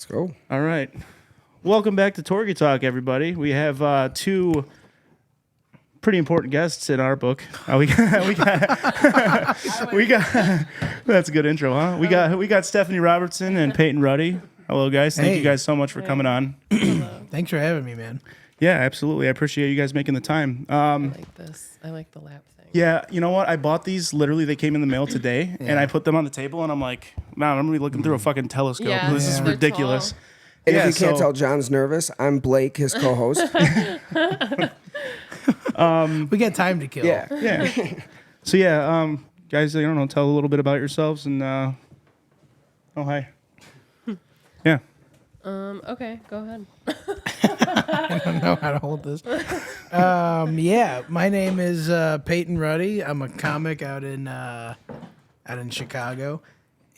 go. All right. Welcome back to TorgyTalk, everybody. We have two pretty important guests in our book. We got that's a good intro, huh? We got Stephanie Robertson and Peyton Ruddy. Hello, guys. Thank you guys so much for coming on. Thanks for having me, man. Yeah, absolutely. I appreciate you guys making the time. I like this. I like the lap thing. Yeah, you know what? I bought these. Literally, they came in the mail today, and I put them on the table, and I'm like, man, I'm gonna be looking through a fucking telescope. Yeah, This is they're ridiculous. tall. And if you can't tell, John's nervous. I'm Blake, his co-host. We got time to kill. Yeah. So guys, I don't know, tell a little bit about yourselves and oh hi. Yeah. Okay, go ahead. I don't know how to hold this. My name is Peyton Ruddy. I'm a comic out in Chicago,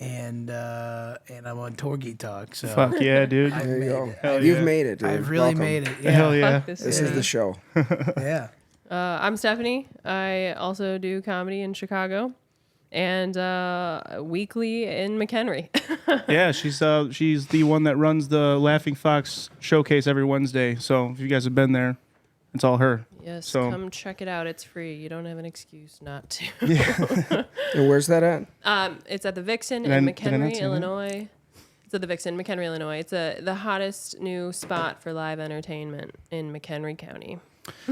and I'm on TorgyTalk. So Fuck yeah, dude. There you go. Hell You've yeah. made it, dude. I've really Welcome. made it. Yeah. Hell yeah. Fuck This is the show. Yeah. I'm Stephanie. I also do comedy in Chicago, and weekly in McHenry. Yeah, she's the one that runs the Laughing Fox showcase every Wednesday. So if you guys have been there, it's all her. Yes, So- come check it out. It's free. You don't have an excuse not to. And where's that at? It's at the Vixen Did I in not McHenry, say that? Illinois. It's at the Vixen, McHenry, Illinois. It's the hottest new spot for live entertainment in McHenry County.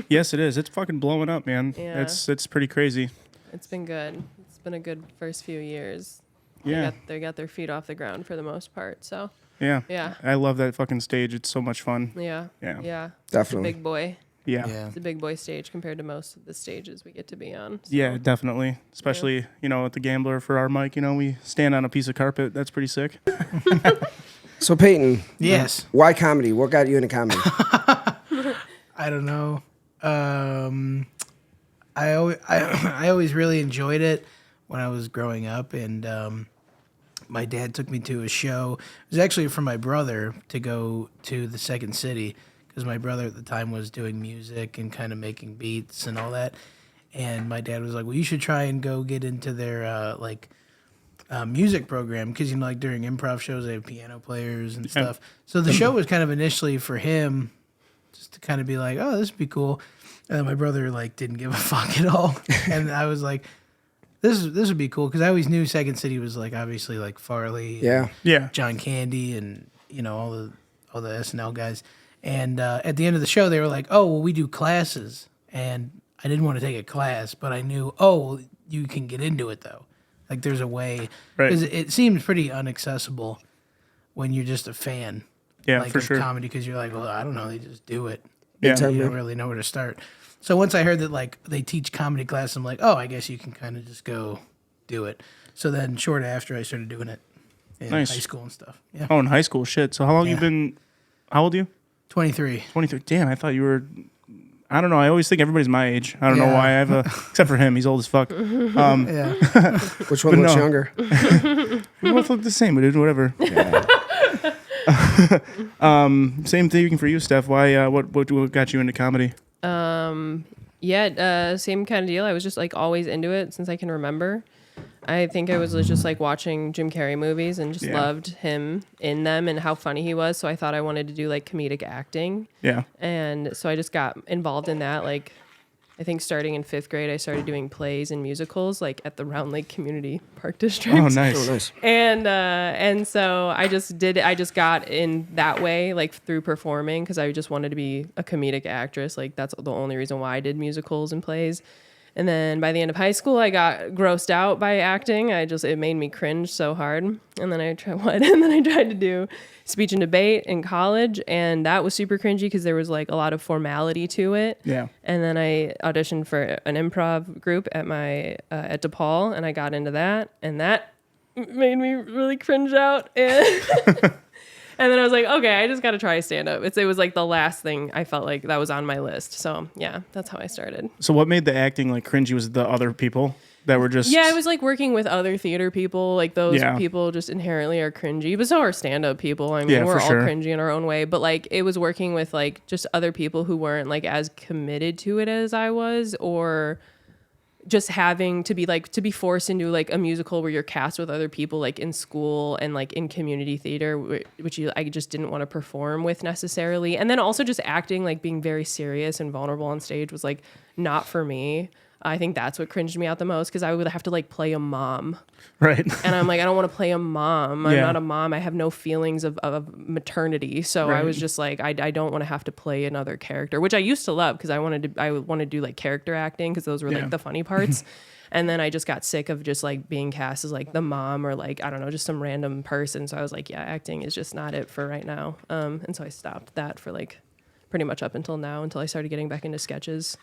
Yes, it is. It's fucking blowing up, man. Yeah. It's pretty crazy. It's been good. It's been a good first few years. Yeah. They got their feet off the ground for the most part. So Yeah. yeah. I love that fucking stage. It's so much fun. Yeah. Yeah. Yeah. Definitely. It's a big boy. Yeah. Yeah. It's a big boy stage compared to most of the stages we get to be on. So. Yeah, definitely. Especially, at the Gambler for our mic, we stand on a piece of carpet. That's pretty sick. So, Peyton. Yes. Why comedy? What got you into comedy? I don't know. I always really enjoyed it when I was growing up, and my dad took me to a show. It was actually for my brother to go to the Second City, because my brother at the time was doing music and kind of making beats and all that. And my dad was like, well, you should try and go get into their music program, because during improv shows they have piano players and stuff. So the show was kind of initially for him, just to kind of be like, oh, this would be cool. And then my brother didn't give a fuck at all. And I was like, this would be cool, because I always knew Second City was obviously Farley, Yeah. Yeah. John Candy, and all the SNL guys. And at the end of the show, they were like, oh, well, we do classes. And I didn't want to take a class, but I knew, well, you can get into it though. There's a way, Right. because it seems pretty inaccessible when you're just a fan. Yeah, for of sure. comedy, because you're like, well, I don't know, they just do it. Yeah. You don't really know where to start. So once I heard that they teach comedy class, I'm like, oh, I guess you can kind of just go do it. So then short after, I started doing it in Nice. high school and stuff. Yeah. Oh, in high school. Shit. So how long you been, how old are you? 23. 23. Damn, I thought you were, I don't know. I always think everybody's my age. I don't know why I have except for him. He's old as fuck. Yeah. Which one looks no. younger? We both look the same, dude. Whatever. Same thing for you, Steph. Why, what got you into comedy? Same kind of deal. I was just always into it since I can remember. I think I was just watching Jim Carrey movies and just loved him in them and how funny he was. So I thought I wanted to do comedic acting. Yeah. And so I just got involved in that. I think starting in 5th grade, I started doing plays and musicals at the Round Lake Community Park District. Oh, nice. Oh, nice. And so I just got in that way, through performing, because I just wanted to be a comedic actress. That's the only reason why I did musicals and plays. And then by the end of high school, I got grossed out by acting. It made me cringe so hard. And then I tried to do speech and debate in college, and that was super cringy because there was a lot of formality to it. Yeah. And then I auditioned for an improv group at at DePaul, and I got into that, and that made me really cringe out. And then I was like, okay, I just got to try stand up. It was the last thing I felt like that was on my list. So yeah, that's how I started. So what made the acting cringy was the other people that were just... Yeah, it was working with other theater people. Those Yeah. people just inherently are cringy, but so are stand up people. I mean, Yeah, we're for all sure. cringy in our own way, but it was working with just other people who weren't as committed to it as I was, or just having to be forced into like a musical where you're cast with other people like in school and like in community theater, which I just didn't want to perform with necessarily. And then also just acting, like being very serious and vulnerable on stage was like not for me. I think that's what cringed me out the most, because I would have to like play a mom. Right. And I'm like, I don't want to play a mom. I'm not a mom. I have no feelings of maternity. So I was just like, I don't want to have to play another character, which I used to love, because I wanted to do like character acting, because those were like the funny parts. And then I just got sick of just like being cast as like the mom, or like, I don't know, just some random person. So I was like, yeah, acting is just not it for right now. And so I stopped that for like pretty much up until now, until I started getting back into sketches.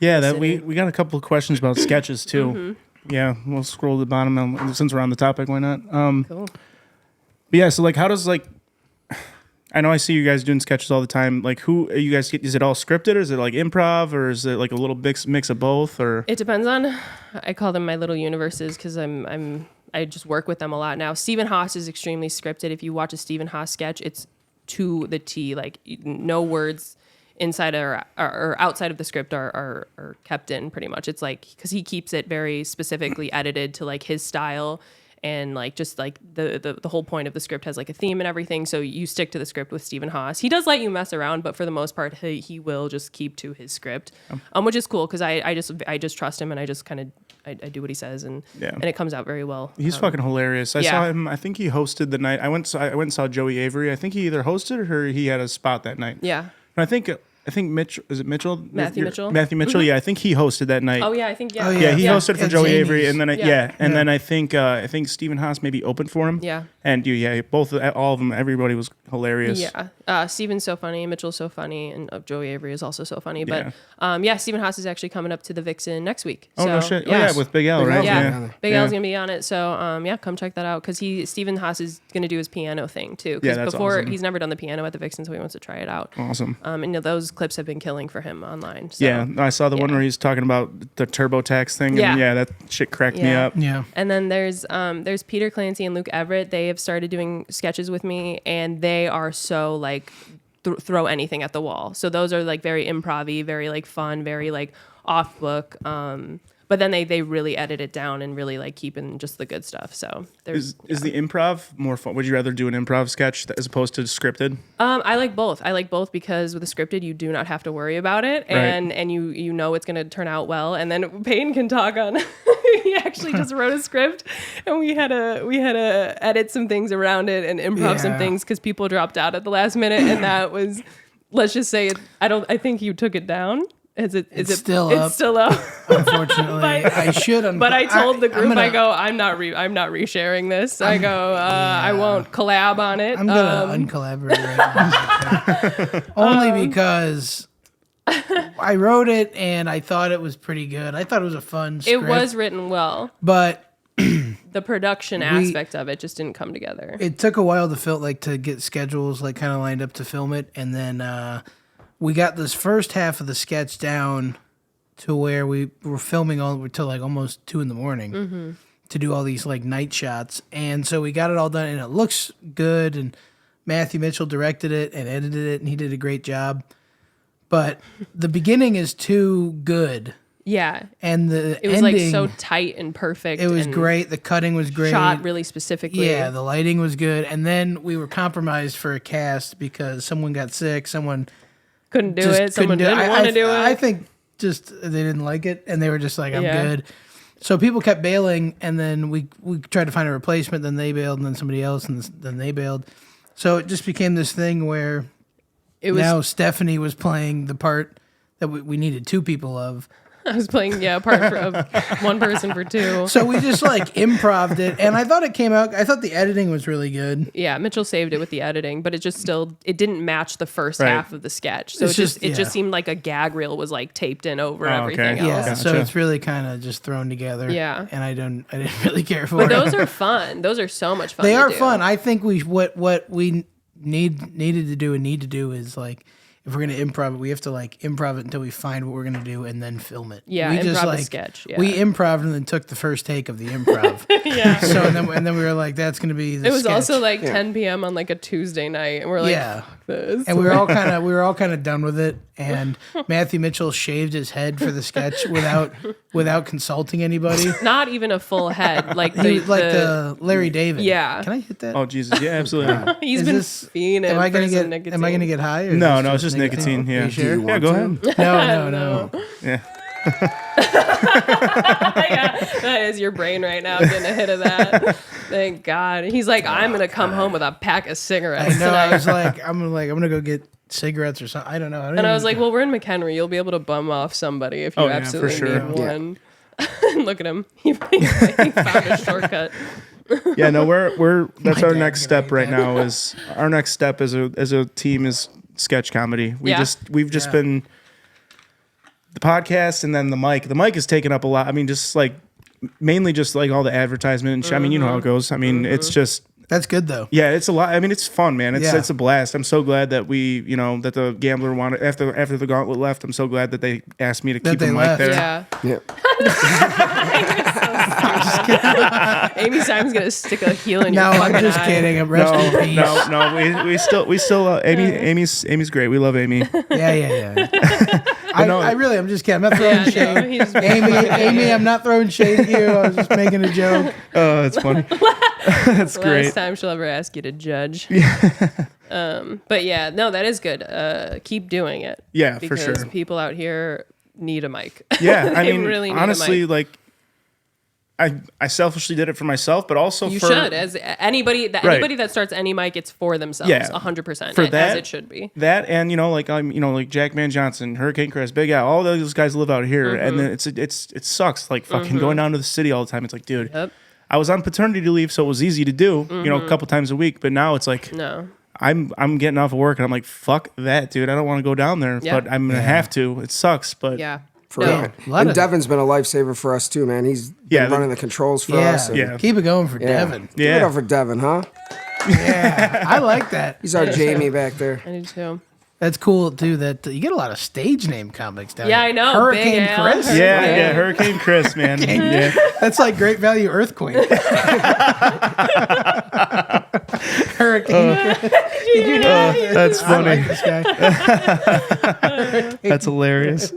Yeah, that we got a couple of questions about sketches too. Yeah, we'll scroll to the bottom since we're on the topic. Why not? Cool. But yeah, so like, how does like? I know I see you guys doing sketches all the time. Like, who you guys? Is it all scripted, or is it like improv, or is it like a little mix of both? Or it depends on. I call them my little universes, because I just work with them a lot now. Stephen Haas is extremely scripted. If you watch a Stephen Haas sketch, it's to the T. Like no words inside or outside of the script are kept in, pretty much. It's like, because he keeps it very specifically edited to like his style, and like just like the whole point of the script has like a theme and everything, so you stick to the script with Stephen Haas. He does let you mess around, but for the most part he will just keep to his script, which is cool, because I just trust him, and I just kind of I do what he says, and it comes out very well. He's fucking hilarious. I saw him. I think he hosted the night. I went and saw Joey Avery. I think he either hosted or he had a spot that night. Yeah. And I think Mitch, is it Mitchell? Matthew Mitchell? Matthew Mitchell, yeah. I think he hosted that night. Oh yeah, I think Oh, Yeah, he hosted for At Joey Jamie's. Avery, and then then I think Stephen Haas maybe opened for him. Yeah. And all of them, everybody was hilarious. Yeah. Steven's so funny, Mitchell's so funny, and Joey Avery is also so funny. But Stephen Haas is actually coming up to the Vixen next week. Oh so, no shit! Yeah. Oh yeah, with Big L, right? Yeah. Big L's gonna be on it. So come check that out, because Stephen Haas is gonna do his piano thing too. Yeah, Because that's awesome. he's never done the piano at the Vixen, so he wants to try it out. Awesome. And those clips have been killing for him online. So. Yeah, I saw the one where he's talking about the TurboTax thing. And that shit cracked me up. Yeah. And then there's Peter Clancy and Luke Everett. They have started doing sketches with me, and they are so like throw anything at the wall. So those are like very improv-y, very like fun, very like off book. But then they really edit it down and really like keep in just the good stuff. So Is the improv more fun? Would you rather do an improv sketch as opposed to scripted? I like both. I like both, because with a scripted you do not have to worry about it, and you know it's going to turn out well. And then Peyton can talk on. He actually just wrote a script, and we had to edit some things around it and improv some things, because people dropped out at the last minute, and that was, let's just say, I think you took it down. It's still up. It's still up. Unfortunately, I should. But I told the group, I'm not resharing this. I go, I won't collab on it. I'm gonna uncollaborate right now. Only because I wrote it and I thought it was pretty good. I thought it was a fun script. It was written well, but the production aspect of it just didn't come together. It took a while to get schedules like kind of lined up to film it, and then we got this first half of the sketch down to where we were filming till like almost 2 a.m. To do all these like night shots. And so we got it all done, and it looks good. And Matthew Mitchell directed it and edited it, and he did a great job. But the beginning is too good. Yeah. And the it was ending, like so tight and perfect. It was great. The cutting was great. Shot really specifically. Yeah, the lighting was good. And then we were compromised for a cast because someone got sick. Someone couldn't do it. Someone didn't want to do it. I think just they didn't like it, and they were just like, I'm good. So people kept bailing, and then we tried to find a replacement. Then they bailed, and then somebody else, and then they bailed. So it just became this thing where now Stephanie was playing the part that we needed 2 people of. I was playing, a part of one person for 2. So we just like improv'd it, and I thought it came out. I thought the editing was really good. Yeah, Mitchell saved it with the editing, but it just it didn't match the first half of the sketch. So it just seemed like a gag reel was like taped in over everything else. Yeah, Gotcha. so it's really kind of just thrown together. Yeah, and I didn't really care for it. But those are fun. Those are so much fun. They to are do. fun. I think what we need to do is like, if we're gonna improv it, we have to like improv it until we find what we're gonna do and then film it. Yeah, we improv a sketch. Yeah. We improved and then took the first take of the improv. Yeah. So and then we were like, that's gonna be the It was sketch. also like 10 p.m. on like a Tuesday night, and we're like, Yeah. fuck this. And we were all kind of done with it. And Matthew Mitchell shaved his head for the sketch without consulting anybody. Not even a full head, like He was like the Larry David. Yeah. Can I hit that? Oh Jesus, yeah, absolutely. he's Is been this- fiending Am I for gonna some get? nicotine. Am I gonna get high? Or No, is no, this it's just nicotine. Are Yeah, you sure? yeah. Go ahead. No. Yeah. That is your brain right now getting a hit of that. Thank God. He's like, I'm gonna come home with a pack of cigarettes I know. tonight. I was like, I'm gonna go get cigarettes or something. I don't know. And I was like, well, we're in McHenry. You'll be able to bum off somebody if you Oh, yeah, for absolutely sure. need one. Look at him. He found a shortcut. Yeah, no, we're that's My our dad's next gonna step hate right that. now is our next step as a team is sketch comedy. We've just been the podcast and then the mic. The mic is taking up a lot. I mean, just like mainly just like all the advertisement and shit. I mean, you know how it goes. I mean, it's just that's good though. yeah, it's a lot. I mean, it's fun, man. It's Yeah. it's a blast. I'm so glad that we, that the Gambler wanted after the Gauntlet left. I'm so glad that they asked me to keep they the mic left. there. Yeah. Yeah. Amy Simon's gonna stick a heel in No, your I'm fucking just eye. kidding. I'm rest in peace. No. We still Amy's great. We love Amy. Yeah. no. I really, I'm just kidding. I'm not throwing Yeah, no, shade. he's- Amy, I'm not throwing shade at you. I was just making a joke. Oh, that's funny. That's Last great. time she'll ever ask you to judge. But yeah, no, that is good. Keep doing it. Yeah, for because sure. people out here need a mic. Yeah, I They mean, really need a honestly, mic. like, I selfishly did it for myself, but also You for should, as anybody that starts any mic, it's for themselves, Yeah. 100%, For as that- it should be. that, and like Jack Man Johnson, Hurricane Chris, Big Al, all those guys live out here, Mm-hmm. and then it sucks like fucking going down to the city all the time. It's like, dude, Yep. I was on paternity leave, so it was easy to do, a couple times a week, but now it's like No. I'm getting off of work and I'm like, fuck that, dude. I don't want to go down there, Yeah. but I'm gonna have to. It sucks, but Yeah. For No. real. a lot And of- Devin's been a lifesaver for us too, man. He's Yeah, been running the controls for Yeah. us. and- Yeah. Keep it going for Yeah. Devin. Give it Yeah. up for Devin, huh? Yeah, I like that. He's our Jamie back there. I do too. That's cool too. That you get a lot of stage name comics down Yeah, here. I know. Hurricane Big Al. Chris. yeah, Hurricane Chris, man. Yeah. That's like Great Value Earthquake. Hurricane Chris. That's I funny. like this guy. That's hilarious.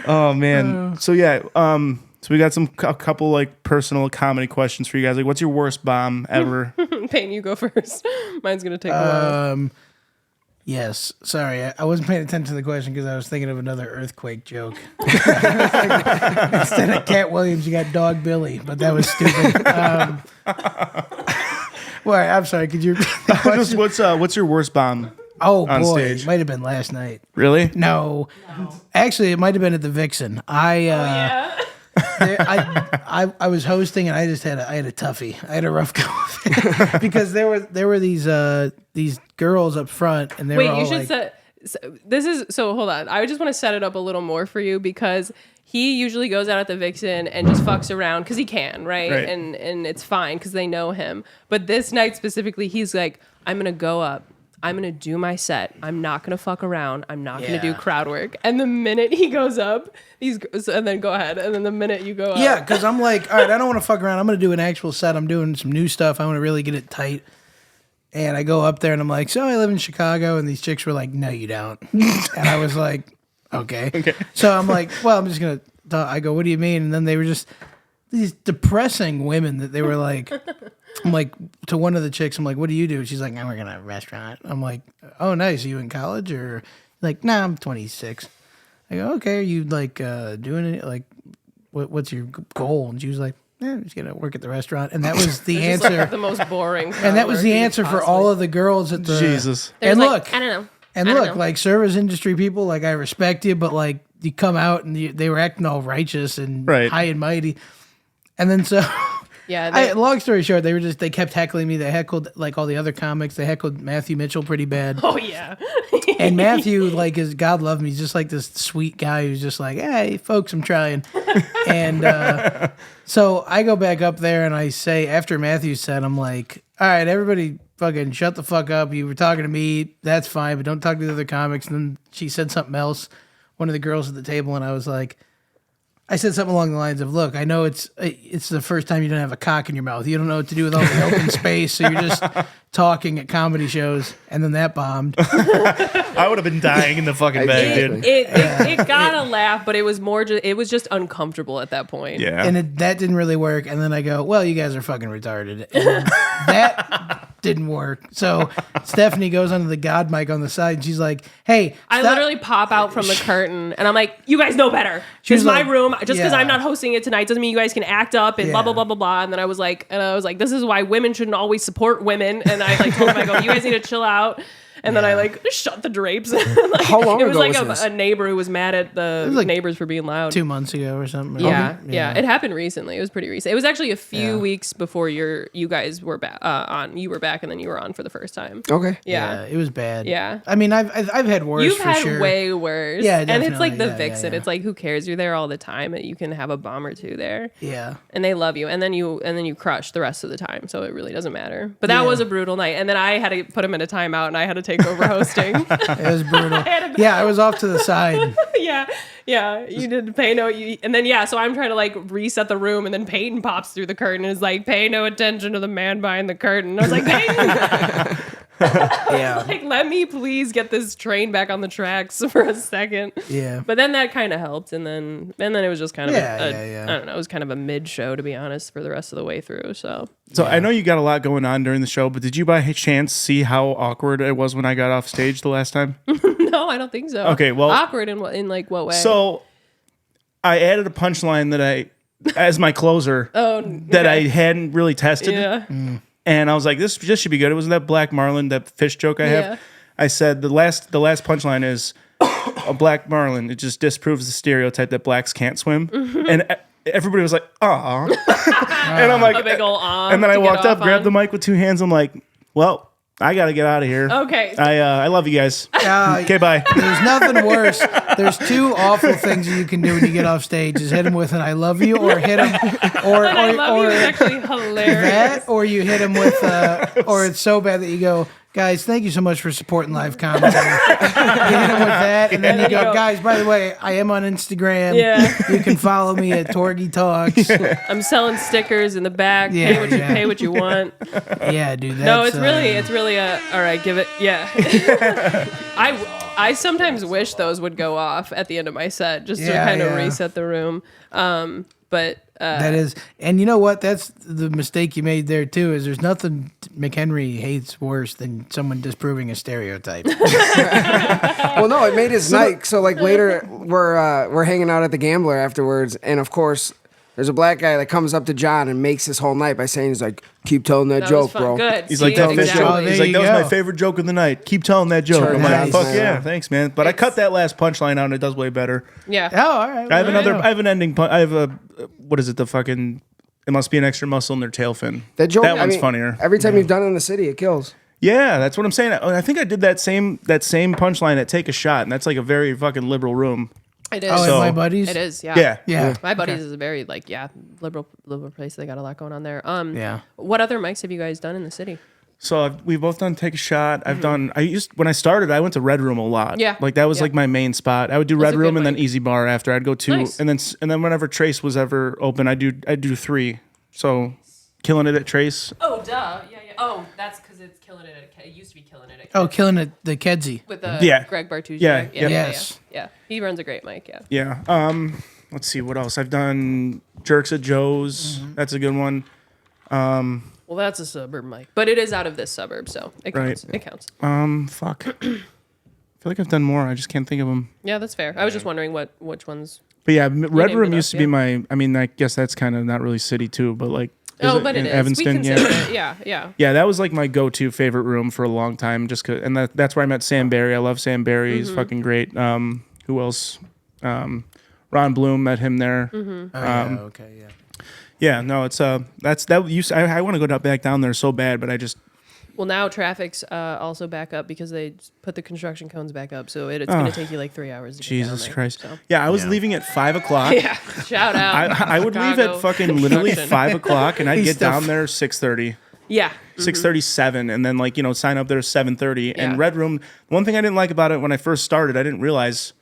Oh man. So yeah, so we got a couple like personal comedy questions for you guys. Like, what's your worst bomb ever? Peyton, you go first. Mine's going to take a while. Yes. Sorry, I wasn't paying attention to the question because I was thinking of another earthquake joke. Instead of Cat Williams, you got Dog Billy, but that was stupid. Well, I'm sorry. Could you? Just what's your worst bomb? Oh on boy, stage. it might have been last night. Really? No. Actually, it might have been at the Vixen. I was hosting and I had a toughie. I had a rough go of it. Because there were these girls up front and they were Wait, all you should like, set. So hold on. I just want to set it up a little more for you because he usually goes out at the Vixen and just fucks around because he can, right? Right. And it's fine because they know him. But this night specifically, he's like, I'm gonna go up. I'm gonna do my set. I'm not gonna fuck around. I'm not gonna do Yeah. crowd work. And the minute he goes up, and then go ahead. And then the minute you go up, yeah, because I'm like, all right, I don't want to fuck around. I'm going to do an actual set. I'm doing some new stuff. I want to really get it tight. And I go up there and I'm like, so I live in Chicago. And these chicks were like, no, you don't. And I was like, okay. So I'm like, well, I'm just going to talk. I go, what do you mean? And then they were just these depressing women that they were like, I'm like, to one of the chicks, I'm like, what do you do? She's like, I work in a restaurant. I'm like, oh, nice. Are you in college? Or like, nah, I'm 26. I go, okay, are you like doing it? Like, what's your goal? And she was like, I'm just gonna work at the restaurant. And that was the It's answer. like the most boring. And that was the answer for all of the girls at the. Jesus. And Like, look, I don't know. and I don't look, know. like service industry people, like I respect you, but like you come out and they were acting all righteous and Right. high and mighty, and then so. Yeah. Long story short, they kept heckling me. They heckled like all the other comics. They heckled Matthew Mitchell pretty bad. Oh yeah. And Matthew, like, is God love me. He's just like this sweet guy who's just like, hey, folks, I'm trying. And so I go back up there and I say, after Matthew said, I'm like, all right, everybody fucking shut the fuck up. You were talking to me. That's fine, but don't talk to the other comics. And then she said something else, one of the girls at the table, and I was like, I said something along the lines of, look, I know it's the first time you don't have a cock in your mouth. You don't know what to do with all the open space, so you're just talking at comedy shows, and then that bombed. I would have been dying in the fucking bed, dude. It got a laugh, but it was just uncomfortable at that point. Yeah. And that didn't really work. And then I go, well, you guys are fucking retarded. And that didn't work. So Stephanie goes onto the God mic on the side, and she's like, hey. I literally pop out from the curtain, and I'm like, you guys know better. This is my room. Just because I'm not hosting it tonight doesn't mean you guys can act up and blah, blah, blah, blah, blah. And then I was like, this is why women shouldn't always support women. And I like told them, I go, you guys need to chill out. And then I like shut the drapes. Like, How long it was ago like was a neighbor who was mad at the neighbors for being loud. 2 months ago or something. Yeah. It happened recently. It was pretty recent. It was actually a few weeks before you guys were back on. You were back, and then you were on for the first time. Okay. Yeah. It was bad. Yeah. I mean, I've had worse. You've for had sure. way worse. Yeah, and it's like definitely. the vixen. It's like, who cares? You're there all the time, and you can have a bomb or two there. Yeah. And they love you, and then you crush the rest of the time, so it really doesn't matter. But that was a brutal night, and then I had to put him in a timeout, and I had to take over hosting. It was brutal. I was off to the side. yeah. You did pay no, and then so I'm trying to like reset the room, and then Peyton pops through the curtain and is like, "Pay no attention to the man behind the curtain." I was like, Peyton. Like, let me please get this train back on the tracks for a second. Yeah. But then that kind of helped, and then it was just kind of Yeah. I don't know, it was kind of a mid show, to be honest, for the rest of the way through. So I know you got a lot going on during the show, but did you by chance see how awkward it was when I got off stage the last time? no, I don't think so. Okay, well, awkward in like what way? So I added a punchline that as my closer that I hadn't really tested. Yeah. And I was like, this should be good. It was that black marlin, that fish joke I have. Yeah. I said the last punchline is a black marlin. It just disproves the stereotype that blacks can't swim. Mm-hmm. And everybody was like, "Aw," and I'm like, a big ol' and then I walked up, grabbed the mic with two hands. I'm like, well, I got to get out of here. Okay. I love you guys. Okay, bye. There's nothing worse. There's two awful things that you can do when you get off stage: is hit him with an "I love you" or hit him, or I love you is actually hilarious. that, or you hit him with, or it's so bad that you go, guys, thank you so much for supporting live comedy. You hit him with that, and then you go, guys, by the way, I am on Instagram. Yeah. You can follow me at TorgyTalks. I'm selling stickers in the back. Pay what you want. Yeah, dude. No, it's really a all right. Give it. Yeah. I sometimes wish those would go off at the end of my set just to kind of reset the room. But that is, and you know what? That's the mistake you made there too. Is there's nothing McHenry hates worse than someone disproving a stereotype. Well, no, it made his night. So like later, we're hanging out at the Gambler afterwards, and of course, there's a black guy that comes up to John and makes his whole night by saying, he's like, keep telling that joke, bro. Good. He's like, that fish joke. There He's like, you that was go. my favorite joke of the night. Keep telling that joke. Sure, I'm like, nice. fuck yeah, thanks, man. But I cut that last punchline out, and it does way better. Yeah. Oh, all right. I have an ending. I have a what is it? The fucking. It must be an extra muscle in their tail fin. That joke, That one's funnier. Every time you've done it in the city, it kills. Yeah, that's what I'm saying. I think I did that same punchline at Take a Shot, and that's like a very fucking liberal room. It is. Oh, So- and my buddies. It is. Yeah. Yeah. My buddies is a very liberal place. They got a lot going on there. Yeah. What other mics have you guys done in the city? So we've both done Take a Shot. When I started, I went to Red Room a lot. Yeah. Like that was like my main spot. I would do Red a Room good and then mic. Easy Bar after. I'd go two, Nice. and then whenever Trace was ever open, I'd do three. So Killing It at Trace. Oh, duh. Yeah. Oh, that's because it's Killing It. It used to be Killing It. Oh, killing it, the Kedzie. With Greg Bartucci. Yeah, Yeah. yes. Yeah. He runs a great mic. Yeah. Yeah. Let's see what else I've done. Jerks at Joe's. That's a good one. Well, that's a suburb mic, but it is out of this suburb, so it counts. Right. It counts. Fuck. I feel like I've done more. I just can't think of them. Yeah, that's fair. I was just wondering which ones. But yeah, Red named Room it used up, to be my. I mean, I guess that's kind of not really city too, but like. But it in is. Evanston? We consider it. Yeah. Yeah, that was like my go-to favorite room for a long time. Just and that's where I met Sam Barry. I love Sam Barry. He's fucking great. Who else? Ron Bloom, met him there. Oh, yeah, okay, yeah. Yeah, no, it's that's that. I want to go back down there so bad, but I just. Well, now traffic's also back up because they put the construction cones back up, so it's going to take you like 3 hours. To Jesus get down Christ! there, so. Yeah, I was leaving at 5 o'clock. Yeah, shout out. I would leave Chicago at fucking literally construction. 5 o'clock, and I'd get Steph. down there 6:30. Yeah. 6:37, and then sign up there 7:30. Yeah. And Red Room. One thing I didn't like about it when I first started, I didn't realize,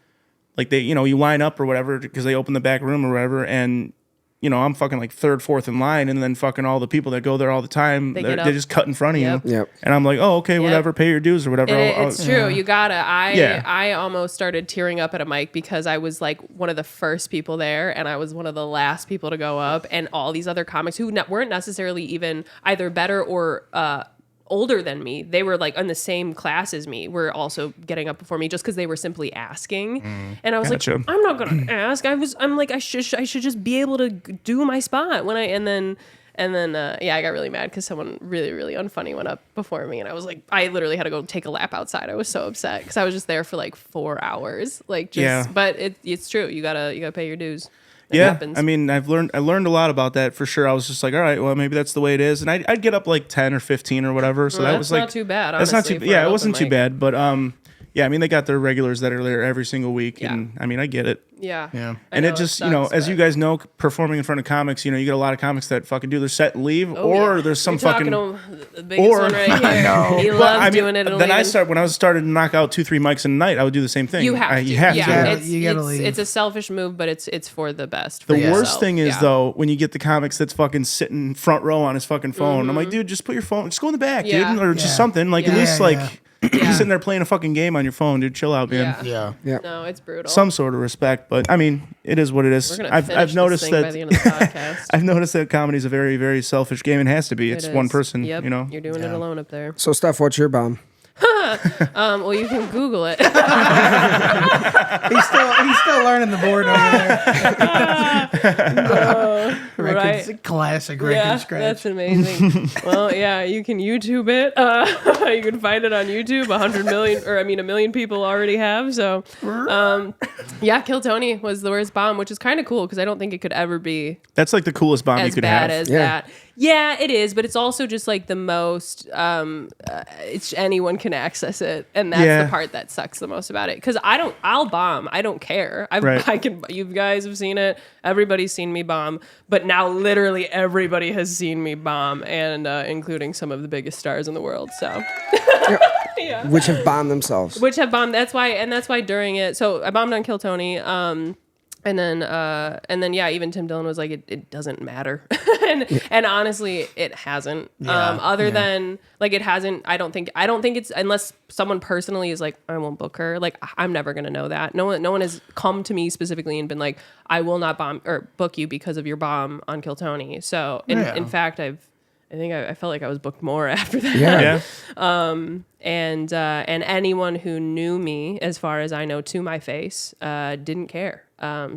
like they, you line up or whatever because they open the back room or whatever, and I'm fucking like third, fourth in line, and then fucking all the people that go there all the time, They they just cut in front of Yep. you. Yep. And I'm like, oh, okay, whatever, pay your dues or whatever. It's true. You gotta. Yeah. I almost started tearing up at a mic because I was like one of the first people there, and I was one of the last people to go up, and all these other comics who weren't necessarily even either better or older than me, they were like in the same class as me, were also getting up before me just because they were simply asking. And I was Gotcha. like, I'm not gonna ask. I'm like, I should just be able to do my spot when and then I got really mad because someone really, really unfunny went up before me, and I was like, I literally had to go take a lap outside. I was so upset because I was just there for like 4 hours, But it's true. You gotta pay your dues. It happens. I mean, I learned a lot about that for sure. I was just like, all right, well, maybe that's the way it is, and I'd get up like 10 or 15 or whatever. So Well, that that's was like not too bad. That's not honestly, too. for Yeah, an it wasn't open too mic. bad, but yeah, I mean, they got their regulars that are there every single week, Yeah. and I mean, I get it. Yeah. Yeah. I And know it just, sucks, as you but- guys know, performing in front of comics, you get a lot of comics that fucking do their set and leave, Oh, or yeah. there's some You're fucking. talking to the biggest one right here. He loves doing it. Then when I started to knock out 2-3 mics in a night, I would do the same thing. You have to. You have Yeah, to. You gotta leave. it's a selfish move, but it's for the best. The for worst yourself. thing is Yeah. though when you get the comics that's fucking sitting front row on his fucking phone. I'm like, dude, just put your phone, just go in the back, Yeah. dude, or just Yeah. something. Like at Yeah. least Yeah, you're sitting there playing a fucking game on your phone, dude. Chill out, man. Yeah. Yeah. No, it's brutal. Some sort of respect, but I mean, it is what it We're is. gonna I've finish noticed this thing that by the end of the podcast. I've noticed that comedy is a very, very selfish game. It has to be. It's It one is. person. Yep. You know. You're doing it alone up there. So, Steph, what's your bomb? Well, you can Google it. He's still learning the board over there. Right. Classic record Yeah, scratch. that's amazing. Well, yeah, you can YouTube it. You can find it on YouTube. 1 million people already have. So, yeah, Kill Tony was the worst bomb, which is kind of cool because I don't think it could ever be That's like the coolest bomb you as could bad have. as Yeah. that. Yeah, it is, but it's also just like the most. It's anyone can access it, and that's Yeah. the part that sucks the most about it. Because I'll bomb. I don't care. Right. You guys have seen it. Everybody's seen me bomb, but now literally everybody has seen me bomb, and including some of the biggest stars in the world. So. Yeah. Which have bombed themselves. Which have bombed. That's why during it. So I bombed on Kill Tony. And then yeah, even Tim Dillon was like, it doesn't matter, and honestly, it hasn't. Other than like it hasn't. I don't think it's unless someone personally is like, I won't book her. Like I'm never gonna know that. No one has come to me specifically and been like, I will not bomb or book you because of your bomb on Kill Tony. So in fact, I felt like I was booked more after that. Yeah. Yeah. And anyone who knew me, as far as I know, to my face, didn't care.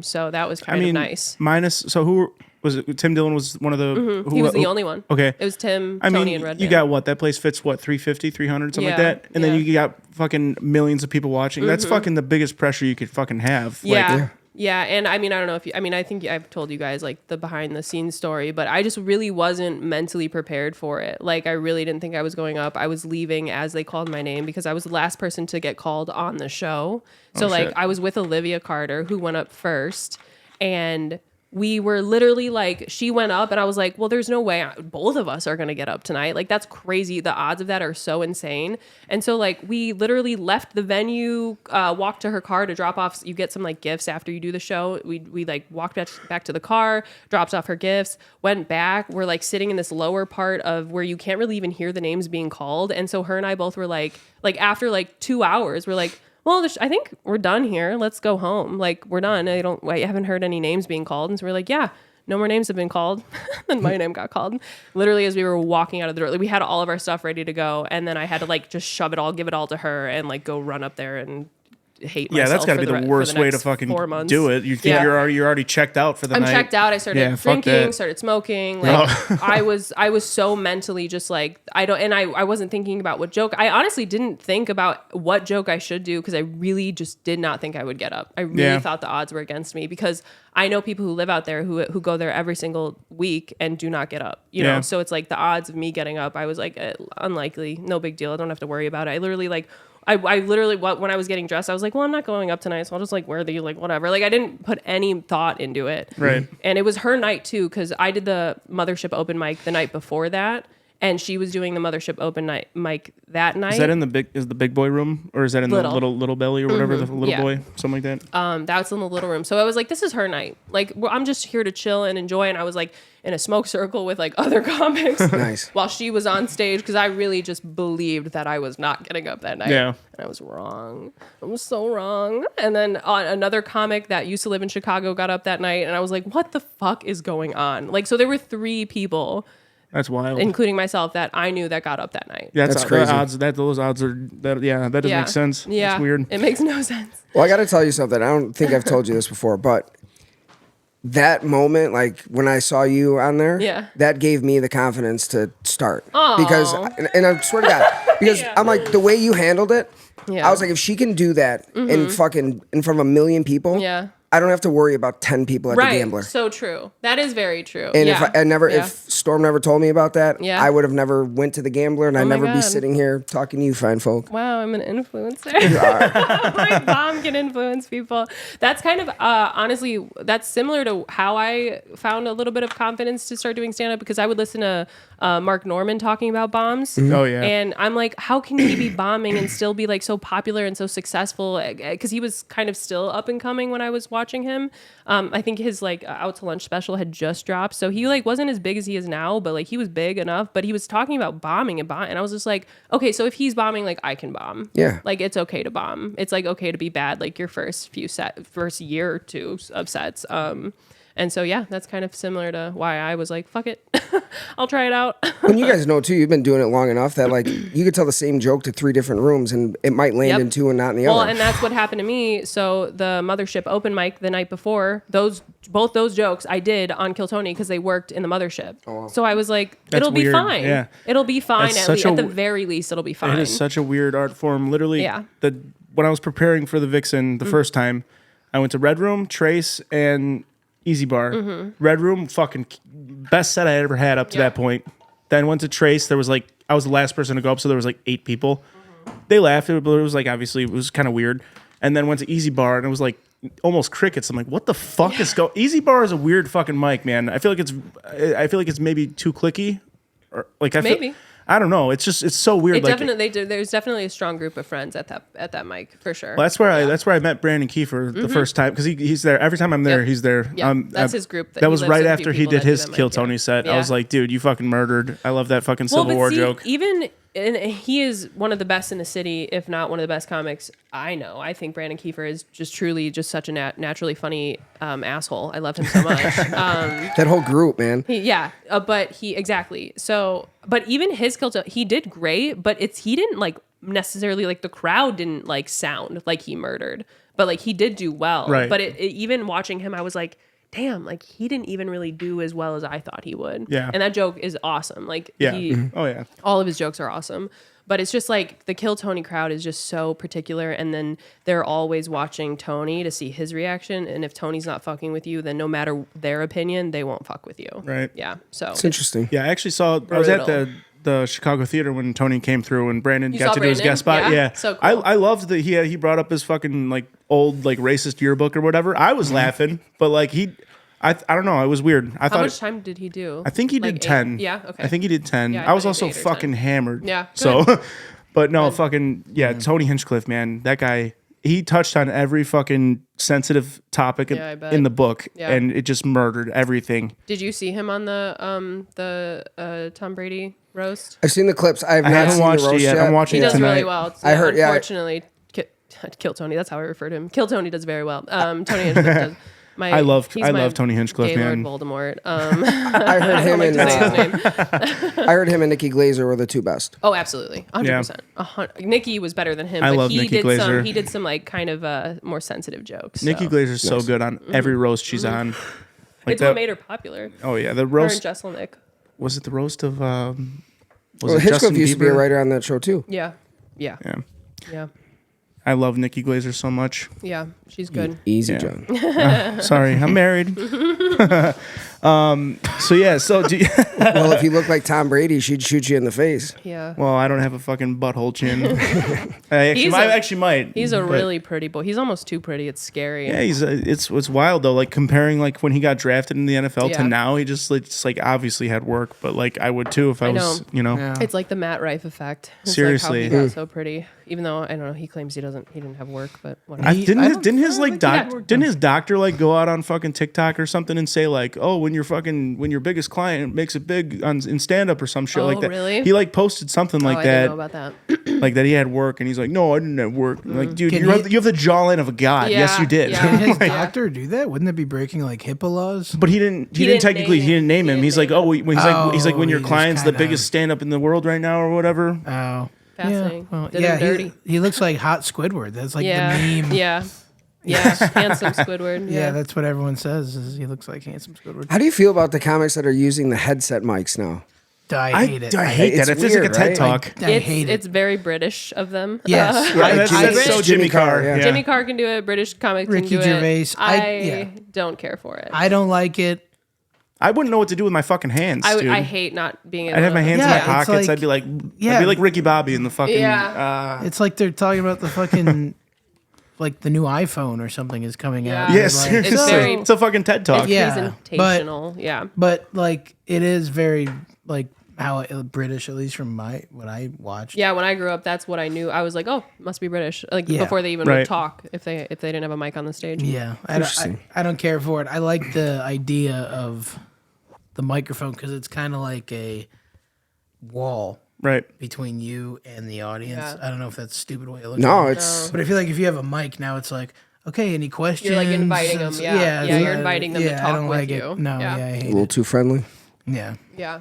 So that was kind of nice. Who was it? Tim Dillon was one of the. He was the only one. Okay. It was Tim, I Tony, mean, and Red. you got what? That place fits what? 350, 300, something like Yeah, that. And then yeah. you got fucking millions of people watching. That's fucking the biggest pressure you could fucking have. Yeah. Like, Yeah, and I mean, I don't know if you, I mean, I think I've told you guys like the behind the scenes story, but I just really wasn't mentally prepared for it. Like, I really didn't think I was going up. I was leaving as they called my name because I was the last person to get called on the show. So, shit. I was with Olivia Carter, who went up first, and we were literally like, she went up and I was like, well, there's no way both of us are going to get up tonight. Like, that's crazy. The odds of that are so insane. And so like, we literally left the venue, walked to her car to drop off. You get some like gifts after you do the show. We like walked back to the car, dropped off her gifts, went back. We're like sitting in this lower part of where you can't really even hear the names being called. And so her and I both were like after like 2 hours, we're like, well, I think we're done here. Let's go home. Like, we're done. I haven't heard any names being called. And so we're like, yeah, no more names have been called. Then my name got called. Literally, as we were walking out of the door, like, we had all of our stuff ready to go. And then I had to like just give it all to her and like go run up there. And hate myself. Yeah, that's got to be the worst way to fucking 4 months. do it. You think you're already checked out for the night. I'm checked out. I started drinking, started smoking. Like I was so mentally just like I wasn't thinking about what joke. I honestly didn't think about what joke I should do because I really just did not think I would get up. I really thought the odds were against me because I know people who live out there who go there every single week and do not get up. You know, so it's like the odds of me getting up. I was like unlikely, no big deal. I don't have to worry about it. I literally when I was getting dressed, I was like, well, I'm not going up tonight, so I'll just like wear the like whatever. Like I didn't put any thought into it. Right. And it was her night too, because I did the Mothership open mic the night before that, and she was doing the Mothership open mic that night. Is that in the big boy room, or is that in the little belly or whatever, the little boy, something like that? That's in the little room. So I was like, this is her night. Like I'm just here to chill and enjoy. And I was like in a smoke circle with like other comics Nice. while she was on stage because I really just believed that I was not getting up that night. Yeah. And I was wrong. I was so wrong. And then another comic that used to live in Chicago got up that night, and I was like, what the fuck is going on? Like, so there were 3 people. That's wild. Including myself that I knew that got up that night. Yeah, that's crazy. Those odds are that doesn't make sense. Yeah. It's weird. It makes no sense. Well, I got to tell you something. I don't think I've told you this before, but that moment, like when I saw you on there, that gave me the confidence to start. Aww. Because, and I swear to God, because I'm like, the way you handled it, Yeah. I was like, if she can do that in front of a million people, I don't have to worry about 10 people at the Gambler. So true. That is very true. And if Storm never told me about that, I would have never went to the Gambler, and I'd never be sitting here talking to you fine folk. Wow, I'm an influencer. You are. My mom can influence people. That's kind of honestly, that's similar to how I found a little bit of confidence to start doing stand-up, because I would listen to Mark Norman talking about bombs. Mm-hmm. Oh yeah. And I'm like, how can he be bombing and still be like so popular and so successful? Because he was kind of still up and coming when I was watching him. I think his like Out to Lunch special had just dropped, so he like wasn't as big as he is now, but like he was big enough. But he was talking about bombing and I was just like, okay, so if he's bombing, like I can bomb. Yeah. Like it's okay to bomb. It's like okay to be bad, like your first year or two of sets. And so, yeah, that's kind of similar to why I was like, fuck it, I'll try it out. And you guys know, too, you've been doing it long enough that, like, you could tell the same joke to 3 different rooms, and it might land in 2 and not in the other. Well, and that's what happened to me. So the Mothership open mic the night before, both those jokes I did on Kill Tony because they worked in the Mothership. Oh, wow. So I was like, it'll be fine. Yeah. It'll be fine. At the very least, it'll be fine. It is such a weird art form. Literally, when I was preparing for the Vixen the first time, I went to Red Room, Trace, and Easy Bar. Mm-hmm. Red Room, fucking best set I ever had up to that point. Then went to Trace. There was like, I was the last person to go up, so there was like 8 people. Mm-hmm. They laughed, but it was like, obviously, it was kind of weird. And then went to Easy Bar, and it was like almost crickets. I'm like, what the fuck is going? Easy Bar is a weird fucking mic, man. I feel like it's maybe too clicky, or like maybe. I don't know. It's so weird. There's definitely a strong group of friends at that mic for sure. Well, that's where I met Brandon Kiefer the first time, because he's there every time I'm there. He's there. Yeah, that's his group. That was right after he did his Kill Tony set. I was like, dude, you fucking murdered. I love that fucking Civil War joke. And he is one of the best in the city, if not one of the best comics I know. I think Brandon Kiefer is just truly just such a naturally funny asshole. I love him so much. That whole group, man. Exactly. So, but even his Kill Tony, he did great, but he didn't like necessarily like the crowd didn't like sound like he murdered, but like he did do well. Right. But even watching him, I was like, damn, like he didn't even really do as well as I thought he would. Yeah. And that joke is awesome. Like oh yeah. All of his jokes are awesome. But it's just like the Kill Tony crowd is just so particular, and then they're always watching Tony to see his reaction. And if Tony's not fucking with you, then no matter their opinion, they won't fuck with you. Right. Yeah. So it's interesting. Yeah, I actually saw. I was at the Chicago theater when Tony came through, and Brandon got to do his guest spot. Yeah. So cool. I loved that he brought up his fucking like old like racist yearbook or whatever. I was laughing, but like I don't know. It was weird. How much time did he do? I think he did 10. Yeah. Okay. I think he did 10. Yeah, I was also fucking hammered. Yeah. Good. So, but no, fucking Tony Hinchcliffe, man, that guy. He touched on every fucking sensitive topic in the book, and it just murdered everything. Did you see him on the Tom Brady roast? I've seen the clips. I haven't watched it yet. I'm watching it tonight. He does really well. I heard. Unfortunately, Kill Tony. That's how I refer to him. Kill Tony does very well. Tony Hinchcliffe does. I love Tony Hinchcliffe, man. Lord Voldemort. I heard him like and to say his name. I heard him and Nikki Glazer were the two best. Oh, absolutely, 100%. Nikki was better than him. I but love he Nikki did Glazer. He did some like kind of more sensitive jokes. Nikki Glazer's so good on every roast she's on. Like It's what made her popular. Oh yeah, the Her roast. and Jesselnick. Was it the roast of? Was Well, it Hitchcock Justin used to be a Bieber? writer on that show too. Yeah. Yeah. I love Nikki Glazer so much. Yeah, she's good. Easy, Yeah. John. Sorry, I'm married. So do you, Well, if you look like Tom Brady, she'd shoot you in the face. Yeah. well, I don't have a fucking butthole chin. I actually might. He's a but- really pretty boy. He's almost too pretty. It's scary. Yeah, it's wild though. Like comparing like when he got drafted in the NFL Yeah. to now, he just like obviously had work, but like I would too if I was, know. you know. Yeah. It's like the Matt Rife effect. It's Seriously. like how he got so pretty. Even though I don't know, he claims he didn't have work, but whatever. I He- didn't I his, don't didn't his feel like like doc, he had work didn't done. his doctor like go out on fucking TikTok or something and say like, oh, when your biggest client makes it big in stand up or some shit like that. Really? He like posted something like I that. didn't know about that. Like that he had work and he's like, no, I didn't have work. I'm like, dude, Can you he- have the jawline of a god. Yeah, Yes, you did. yeah. Can his Yeah. doctor do that? Wouldn't that be breaking like HIPAA laws? But he didn't didn't technically name he didn't name him. him. He He's didn't like, name oh, he's like when your he just client's the kinda- biggest stand up in the world right now or whatever. Oh, Fascinating. Yeah, well, Did him yeah. dirty. He looks like hot Squidward. That's like Yeah. the meme. Yeah. Yeah. Handsome Squidward. Yeah, Yeah. that's what everyone says. Is he looks like handsome Squidward. How do you feel about the comics that are using the headset mics now? I hate it. I hate It's that. It feels like a weird, TED right? talk. I hate It's it. very British of them. Yes. Yeah, that's Jimmy- so Jimmy Carr. yeah. Jimmy Carr can do it. British comics Ricky can do Gervais. it. Yeah. don't care for it. I don't like it. I wouldn't know what to do with my fucking hands, dude. I hate not being able I'd have my to- hands in Yeah, my it's pockets. like- I'd be like, yeah. I'd be like Ricky Bobby in the fucking. Yeah. It's like they're talking about the fucking like the new iPhone or something is coming out. Yeah. Yeah, Like, seriously. It's very- It's a fucking TED talk. Yeah, presentational. Yeah. But like it is very like how British, at least from what I watched. Yeah, when I grew up, that's what I knew. I was like, "Oh, must be British." Like Yeah. before they even Right. would talk, if they didn't have a mic on the stage. Yeah, I don't care for it. I like the idea of the microphone because it's kind of like a wall Right. between you and the audience. Yeah. I don't know if that's a stupid way of looking No, at it. it's But I feel like if you have a mic now, it's like, okay, any questions? You're like inviting them. Yeah, it's you're inviting them to I talk don't with like you. It. No, Yeah. yeah, I a hate little it. too friendly. Yeah. Yeah.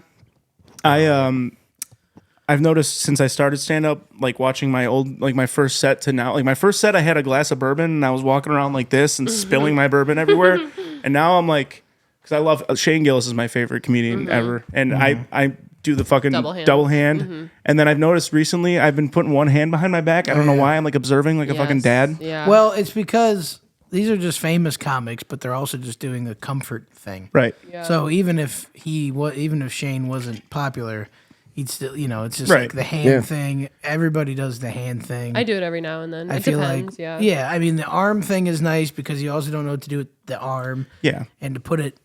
I've noticed since I started stand up, like watching my first set to now, like my first set, I had a glass of bourbon and I was walking around like this and spilling my bourbon everywhere. And now I'm like, because I love Shane Gillis is my favorite comedian ever, and I do the fucking double hand. And then I've noticed recently I've been putting one hand behind my back. I don't know why. I'm like observing like a fucking Yes. dad. Yeah. Well, it's because these are just famous comics, but they're also just doing a comfort thing. Right. Yeah. So even if Shane wasn't popular, he'd still, it's just Right. like the hand Yeah. thing. Everybody does the hand thing. I do it every now and then. I It feel depends. like, Yeah. I mean, the arm thing is nice because you also don't know what to do with the arm. Yeah. And to put it,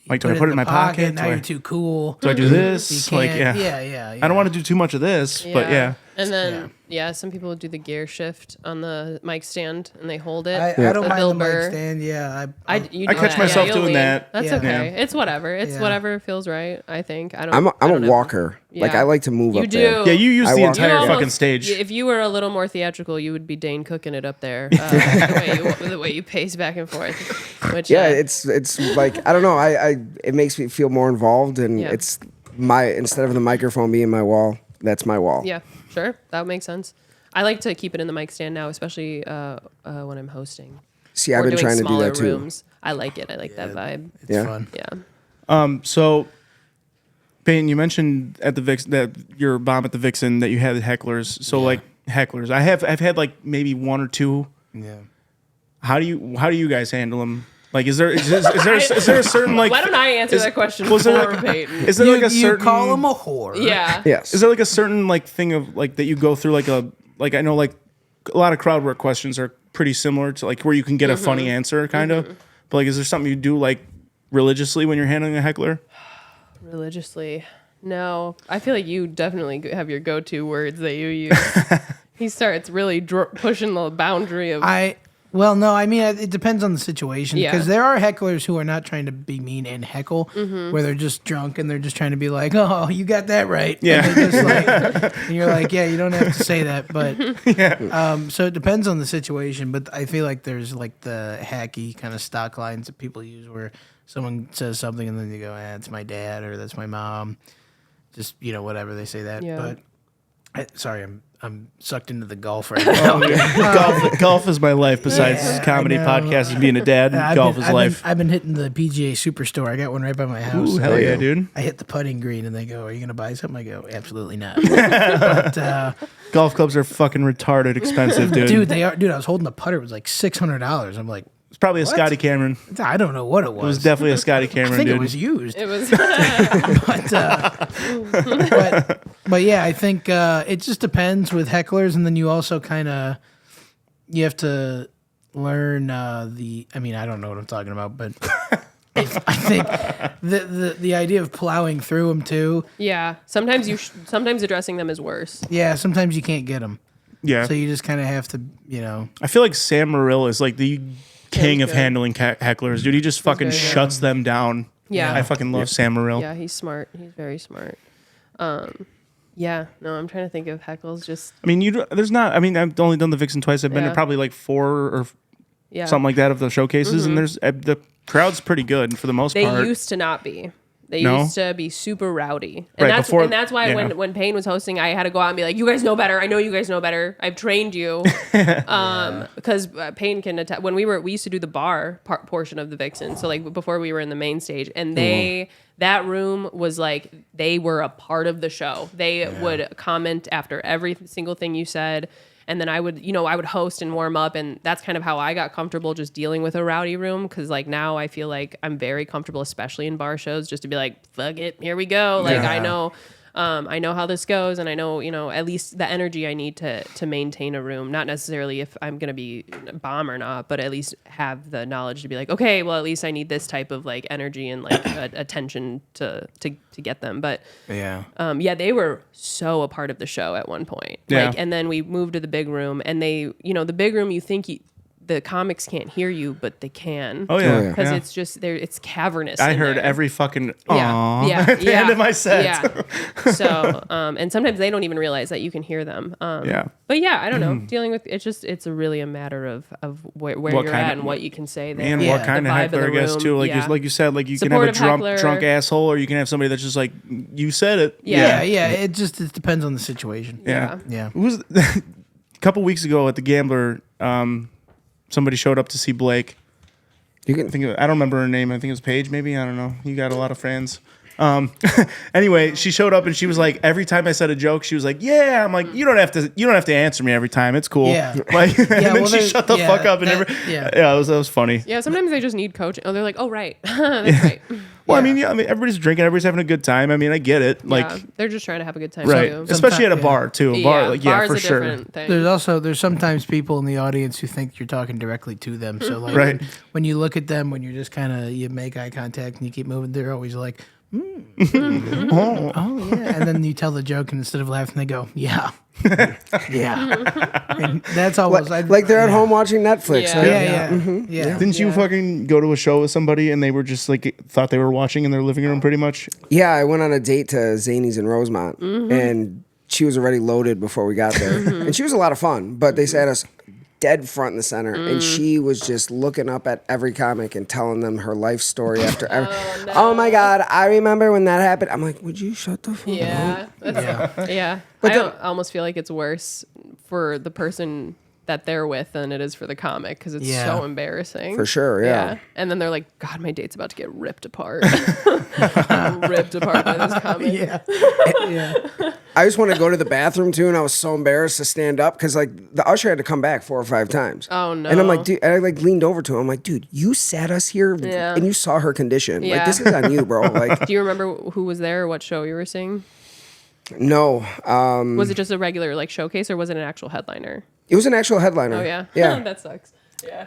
Like, do I put it in my pocket? Now Do I- you're too cool. Do I do You this? Like, can't- yeah. yeah. I don't want to do too much of this, but yeah. And then some people do the gear shift on the mic stand and they hold it. I don't The mind Bill the mic Burr. stand. Yeah, I catch myself you'll doing lean. that. That's Yeah. okay. Yeah. It's whatever. It's Yeah. whatever feels right. I think. I don't. I'm I a don't have- walker. Like Yeah. I like to move You up there. do. Yeah, you use I the walk- entire You fucking almost- stage. If you were a little more theatrical, you would be Dane cooking it up there. The way you pace back and forth. Which, Yeah, it's like I don't know. I it makes me feel more involved, and Yeah. it's instead of the microphone being my wall, that's my wall. Yeah, sure. That makes sense. I like to keep it in the mic stand now, especially when I'm hosting. See, I've or been doing trying to do smaller that too. rooms. I like it. I like that vibe. It's Yeah. fun. Yeah. So, Peyton, you mentioned at the Vix that your bomb at the Vixen that you had hecklers. So like hecklers, I've had like maybe one or two. Yeah. How do you guys handle them? Like, is there a certain like? Why don't I answer that question was there for like- Peyton? Is there like a certain? You call him a whore. Yeah. Yes. Is there like a certain like thing of like that you go through like I know like a lot of crowd work questions are pretty similar to like where you can get a funny answer kind of, but like is there something you do like religiously when you're handling a heckler? Religiously. No. I feel like you definitely have your go-to words that you use. He starts really pushing the boundary of... Well, no, I mean, it depends on the situation. Yeah. Because there are hecklers who are not trying to be mean and heckle, where they're just drunk and they're just trying to be like, oh, you got that right. Yeah. And, just like, and you're like, yeah, you don't have to say that. But so it depends on the situation. But I feel like there's like the hacky kind of stock lines that people use where someone says something and then they go, it's my dad or that's my mom. Just, whatever, they say that. Yeah. But sorry, I'm sucked into the golf right now. Golf is my life. Besides comedy, podcasts, and being a dad, golf is life. I've been hitting the PGA Superstore. I got one right by my house. Ooh, hell yeah, dude. I hit the putting green, and they go, "Are you gonna buy something?" I go, "Absolutely not." But, golf clubs are fucking retarded expensive, dude. Dude, they are. Dude, I was holding the putter. It was like $600. I'm like, It's probably a Scotty Cameron. I don't know what it It was was. definitely a Scotty Cameron, I think dude. it was used. It was. But yeah, I think it just depends with hecklers, and then you also kind of you have to learn the. I mean, I don't know what I'm talking about, but I think the idea of plowing through them too. Yeah. Sometimes sometimes addressing them is worse. Yeah, sometimes you can't get them, Yeah. so you just kind of have to, I feel like Sam Morrill is like the king of good. handling hecklers, dude. He just fucking very good. shuts them down. Yeah. I fucking love Sam Morrill. Yeah, he's smart. He's very smart. Yeah. No, I'm trying to think of heckles. Just I mean, there's not. I mean, I've only done the Vixen twice. I've been to Yeah. probably like 4 or yeah. something like that of the showcases, and there's the crowd's pretty good for the most They part. used to not be. They No? used to be super rowdy. And Right, before- that's why yeah. when Payne was hosting, I had to go out and be like, you guys know better. I know you guys know better. I've trained you. Because Payne can attest. When we used to do the bar portion of the Vixen. So like before we were in the main stage, and that room was like, they were a part of the show. They would comment after every single thing you said. And then I would host and warm up, and that's kind of how I got comfortable just dealing with a rowdy room. Because like now I feel like I'm very comfortable, especially in bar shows, just to be like, fuck it, here we go. Like I know how this goes, and I know at least the energy I need to maintain a room. Not necessarily if I'm gonna be a bomb or not, but at least have the knowledge to be like, okay, well at least I need this type of like energy and like attention to get them. But they were so a part of the show at one point. Yeah. Like, and then we moved to the big room, and they, the big room, you think the comics can't hear you, but they can. Oh yeah, Because yeah. it's just there. It's cavernous. I in heard there. every fucking at the end of my set. Yeah. So, and sometimes they don't even realize that you can hear them. Yeah. But yeah, I don't know. Dealing with it's really a matter of where What you're kind at of- and what you can say there. And Yeah. what kind The of vibe of heckler, I the guess, room, too. Like yeah. you said, like you can have a Supportive drunk heckler. asshole, or you can have somebody that's just like, you said it. Yeah. It depends on the situation. Yeah. Yeah. It was a couple weeks ago at the Gambler. Somebody showed up to see Blake. You can I don't remember her name. I think it was Paige, maybe. I don't know. You got a lot of friends. Anyway, she showed up and she was like, every time I said a joke, she was like, "Yeah." I'm like, you don't have to answer me every time. It's cool. Yeah. Like, and then well, she there's- shut the yeah, fuck up and that- that was funny. Yeah, sometimes they just need coaching. Oh, they're like, oh right, that's right. Well, I mean, everybody's drinking, everybody's having a good time. I mean, I get it. Like, Yeah, they're just trying to have a good time right, too. especially at a yeah. bar too. A bar, like, bar's for a sure. different thing. There's sometimes people in the audience who think you're talking directly to them. So like Right. when you look at them, when you're just kind of you make eye contact and you keep moving, they're always like, oh yeah, and then you tell the joke and instead of laughing, they go, yeah, yeah, and that's always like they're at home watching Netflix. Yeah. Right? yeah. Didn't you fucking go to a show with somebody and they were just like thought they were watching in their living room pretty much? Yeah, I went on a date to Zany's in Rosemont, and she was already loaded before we got there, and she was a lot of fun. But they sat us dead front and center, and she was just looking up at every comic and telling them her life story after every. Oh my God, I remember when that happened. I'm like, would you shut the fuck up? Yeah. But I almost feel like it's worse for the person that they're with than it is for the comic because it's Yeah. so embarrassing. For sure, yeah. And then they're like, God, my date's about to get ripped apart. Ripped apart by this comic. Yeah. I just wanted to go to the bathroom too, and I was so embarrassed to stand up because like the usher had to come back 4 or 5 times. Oh, no. And I'm like, dude, and I like leaned over to him. I'm like, dude, you sat us here, Yeah. and you saw her condition. Like Yeah. this is on you, bro. Like, Do you remember who was there or what show you were seeing? no, Was it just a regular like showcase or was it an actual headliner? it was an actual headliner. Oh, yeah. yeah. That sucks. Yeah.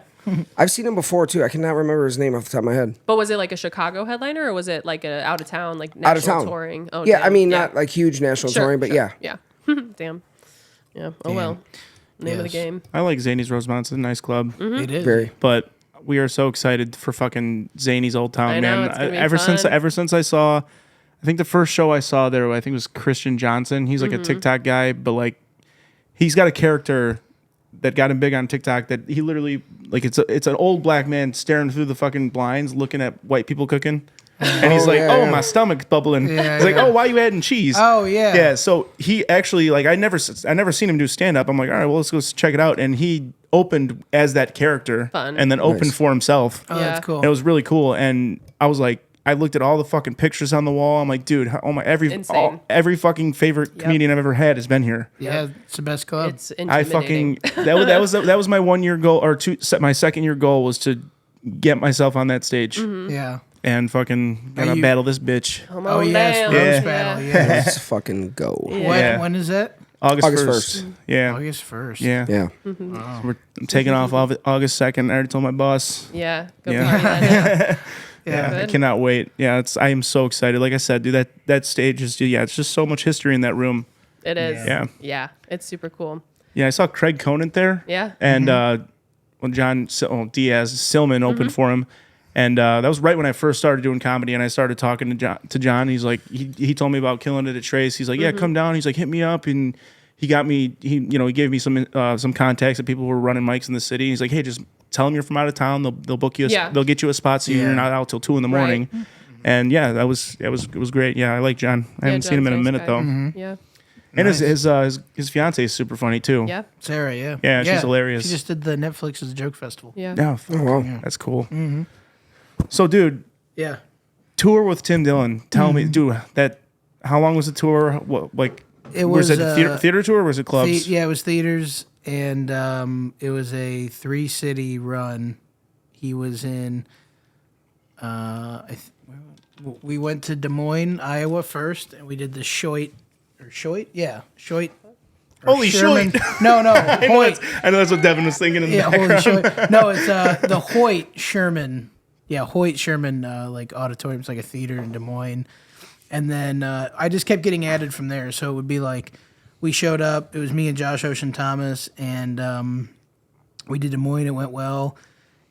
I've seen him before too. I cannot remember his name off the top of my head. But was it like a Chicago headliner or was it like a out of town, like national Out of town touring? Oh, Yeah, damn. I mean not like huge national Sure, touring, but sure. yeah. Yeah. Damn. Yeah. Oh, well. Name of the game. I like Zany's Rosemont. It's a nice club. Mm-hmm. It is. Very. But we are so excited for fucking Zany's Old Town, I know, man. it's gonna be Ever fun. since I saw, I think the first show I saw there, I think it was Christian Johnson. He's like a TikTok guy, but like he's got a character that got him big on TikTok that he literally like it's an old black man staring through the fucking blinds looking at white people cooking. And he's like, yeah. my stomach's bubbling. Yeah, He's like, yeah. why are you adding cheese? Oh, yeah. Yeah, so he actually, like, I never seen him do stand-up. I'm like, all right, well, let's go check it out. And he opened as that character. Fun. And then opened for himself. Oh, Yeah. that's cool. It was really cool. And I was like, I looked at all the fucking pictures on the wall. I'm like, dude, Insane. every fucking favorite comedian I've ever had has been here. Yeah, it's the best club. It's I intimidating. fucking that was my 1 year goal or my second year goal was to get myself on that stage yeah. and fucking gonna you- battle this bitch. Come Oh, on yes. down. Roast Yeah. battle. Yeah. Let's fucking go. Yeah. When is that? August August 1st. Yeah. August 1st. Yeah. Yeah. I'm taking off August 2nd. I already told my boss. Yeah. Go Yeah. party that night. Yeah, I Good. cannot wait. Yeah, I am so excited. Like I said, dude, that stage is it's just so much history in that room. It is. Yeah. Yeah. It's super cool. Yeah, I saw Craig Conant there. Yeah. And when Diaz Silman opened for him, and that was right when I first started doing comedy, and I started talking to John. He's like, he told me about Killing It at Trace. He's like, yeah, come down. He's like, hit me up, and he got me. He gave me some contacts of people who were running mics in the city. He's like, hey, just tell them you're from out of town. They'll book you. Yeah. They'll get you a spot so you're not out till 2 a.m. Right. And yeah, it was great. Yeah, I like John. I haven't seen him in a John's minute nice though. guy. Yeah. And Nice. his fiance is super funny too. Yeah. Sarah, yeah. Yeah, she's hilarious. She just did the Netflix's Joke Festival. Yeah. Yeah, fuck. Oh, wow. That's cool. So, dude, Yeah. tour with Tim Dillon. Tell me, dude, how long was the tour? What It was was, it a theater tour or was it clubs? Yeah, it was theaters, and it was a 3-city run. He was in. We went to Des Moines, Iowa first, and we did the Shoit. Yeah, Shoit. or Holy Sherman. shit! No, I Hoyt. know that's what Devin was thinking in the Yeah, background. holy shit. No, it's the Hoyt Sherman. Yeah, Hoyt Sherman like auditorium. It's like a theater in Des Moines. And then I just kept getting added from there. So it would be like we showed up. It was me and Josh Ocean Thomas, and we did Des Moines. It went well.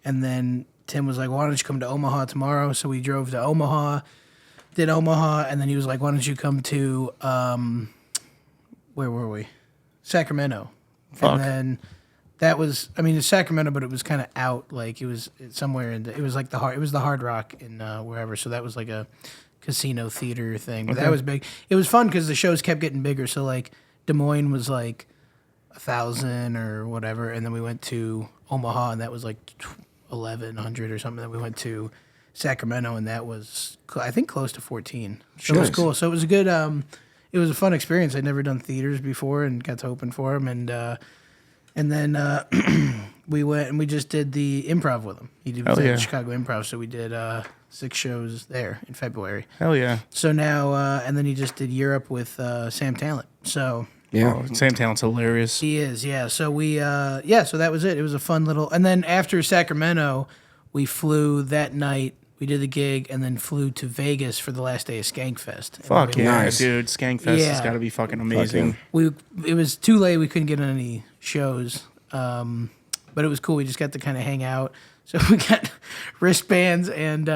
And then Tim was like, "Why don't you come to Omaha tomorrow?" So we drove to Omaha, did Omaha, and then he was like, "Why don't you come to where were we? Sacramento." Fuck. And then that was, I mean, it's Sacramento, but it was kind of out. Like it was somewhere in it was like it was the Hard Rock in wherever. So that was like a casino theater thing. But that was big. It was fun because the shows kept getting bigger. So like Des Moines was like 1,000 or whatever, and then we went to Omaha, and that was like 1,100 or something. Then we went to Sacramento, and that was I think close to 14. So it was Nice. cool. So it was a good. It was a fun experience. I'd never done theaters before, and got to open for him, and then we went and we just did the improv with him. He did Hell the yeah. Chicago Improv, so we did 6 shows there in February. Hell yeah! So now, and then he just did Europe with Sam Talent. So Yeah. Oh, Sam Talent's hilarious. he is, yeah. So we, so that was it. It was a fun little. And then after Sacramento, we flew that night. We did the gig and then flew to Vegas for the last day of Skankfest. And Fuck we- yeah, Nice. dude! Skankfest has Yeah. got to be fucking amazing. It was too late. We couldn't get on any shows, but it was cool. We just got to kind of hang out. So we got wristbands, and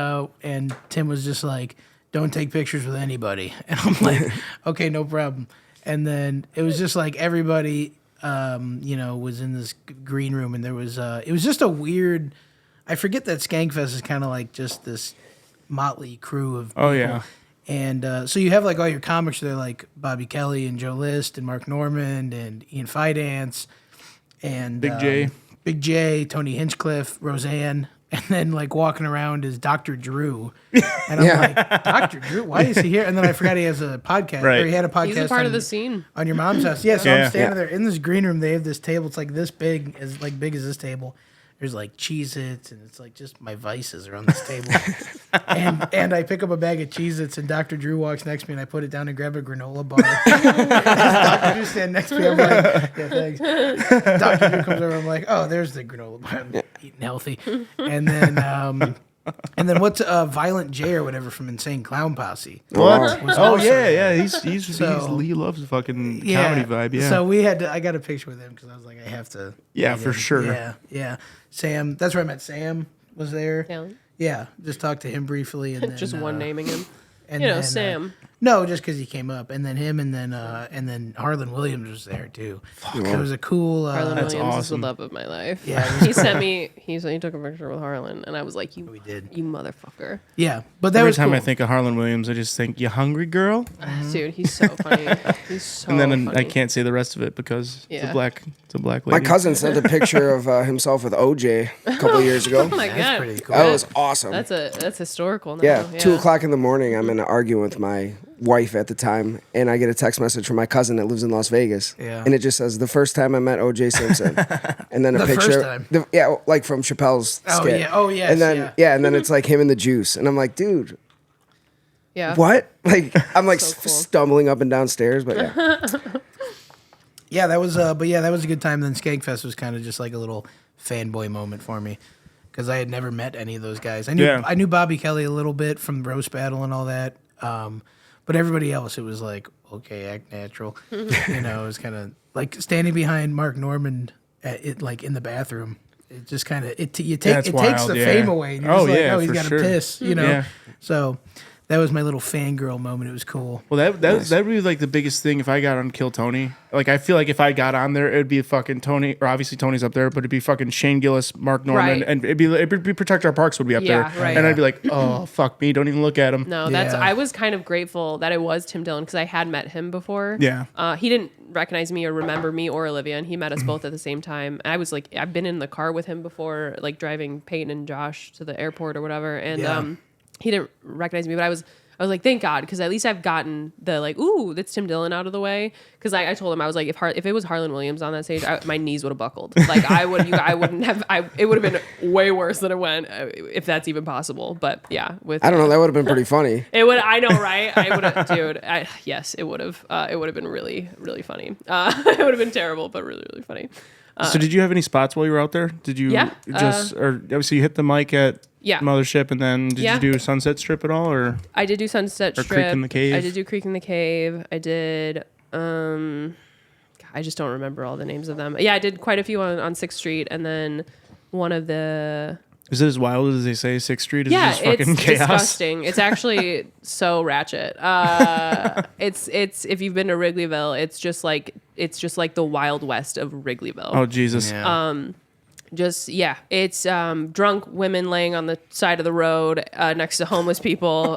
Tim was just like, "Don't take pictures with anybody," and I'm like, "Okay, no problem." And then it was just like everybody, was in this green room, and there was it was just a weird. I forget that Skankfest is kind of like just this motley crew of people. Oh, yeah. And so you have like all your comics there, like Bobby Kelly and Joe List and Mark Normand and Ian Fidance and Big J, Tony Hinchcliffe, Roseanne, and then like walking around is Dr. Drew. And I'm like, Dr. Drew, why is he here? And then I forgot he has a podcast. Right. Or he had a podcast He's a part of on- the scene. on your mom's house. Yeah, so Yeah. I'm standing there in this green room. They have this table. It's like this big, as big as this table. There's like Cheez-Its, and it's like just my vices are on this table. and I pick up a bag of Cheez-Its, and Dr. Drew walks next to me, and I put it down and grab a granola bar. Dr. Drew standing next to me. I'm like, yeah, thanks. Dr. Drew comes over. I'm like, oh, there's the granola bar. I'm eating healthy. And then And then what's Violent J or whatever from Insane Clown Posse? What? Was Oh also yeah. there. He loves the fucking comedy vibe. Yeah. So I got a picture with him because I was like, I have to. Yeah, meet for him. sure. Yeah. Sam, that's where I met Sam. Was there? Yeah. Yeah, just talked to him briefly, and then, Just one naming him. and You know, then, Sam. No, just because he came up, and then him, and then Harlan Williams was there too. It was a cool. Harlan That's Williams is awesome. the love of my life. Yeah, it was he sent me. He took a picture with Harlan, and I was like, "You, did. you motherfucker, Yeah, but that Every was time cool. I think of Harlan Williams, I just think, "You hungry, girl?" dude." He's so funny. He's so. And then funny. I can't say the rest of it because it's Yeah. a black lady. My cousin sent a picture of himself with OJ a couple years ago. Oh my That's god, pretty cool. That was awesome. That's historical. Now. Yeah, 2:00 in the morning. I'm in an argument with my wife at the time, and I get a text message from my cousin that lives in Las Vegas. Yeah. And it just says, the first time I met O.J. Simpson. And then a The picture. first time? Like from Chappelle's Oh, skit. yeah. Oh, yes, And then, yeah. and then it's like him and the juice. And I'm like, dude, Yeah. what? Like, I'm like So cool. stumbling up and down stairs, but yeah. Yeah, that was. But yeah, that was a good time. Then Skankfest was kind of just like a little fanboy moment for me because I had never met any of those guys. I knew Bobby Kelly a little bit from Roast Battle and all that. But everybody else, it was like, okay, act natural. It was kind of like standing behind Mark Norman like in the bathroom. It just kind of takes That's the wild, yeah. fame away. And you're Oh, just like, yeah, oh, he's for got to sure. piss, Yeah. So that was my little fangirl moment. It was cool. Well, that would be like the biggest thing if I got on Kill Tony. Like, I feel like if I got on there, it'd be fucking Tony, or obviously Tony's up there, but it'd be fucking Shane Gillis, Mark Norman, Right. and it'd be Protect Our Parks would be up Yeah, there, right. and I'd be like, oh fuck me, don't even look at him. No, Yeah. I was kind of grateful that it was Tim Dillon because I had met him before. Yeah. He didn't recognize me or remember me or Olivia, and he met us both at the same time. And I was like, I've been in the car with him before, like driving Peyton and Josh to the airport or whatever, and Yeah. he didn't recognize me, but I was like, thank God, because at least I've gotten the like, ooh, that's Tim Dillon out of the way. Because I told him, I was like, if it was Harlan Williams on that stage, my knees would have buckled. Like it would have been way worse than it went, if that's even possible. But yeah, I don't know. That would have been pretty funny. it would. I know, right? I would have, dude. Yes, it would have. It would have been really, really funny. It would have been terrible, but really, really funny. So did you have any spots while you were out there? Did you Yeah, so you hit the mic at Yeah. Mothership, and then did Yeah. you do Sunset Strip at all, or? I did do Sunset Or Strip. Creek in the Cave? I did do Creek in the Cave. I did. I just don't remember all the names of them. Yeah, I did quite a few on 6th Street, and then one of the. Is it as wild as they say? 6th Street is Yeah, just fucking it's chaos. disgusting. It's actually so ratchet. It's if you've been to Wrigleyville, it's just like the Wild West of Wrigleyville. Oh Jesus! It's drunk women laying on the side of the road next to homeless people.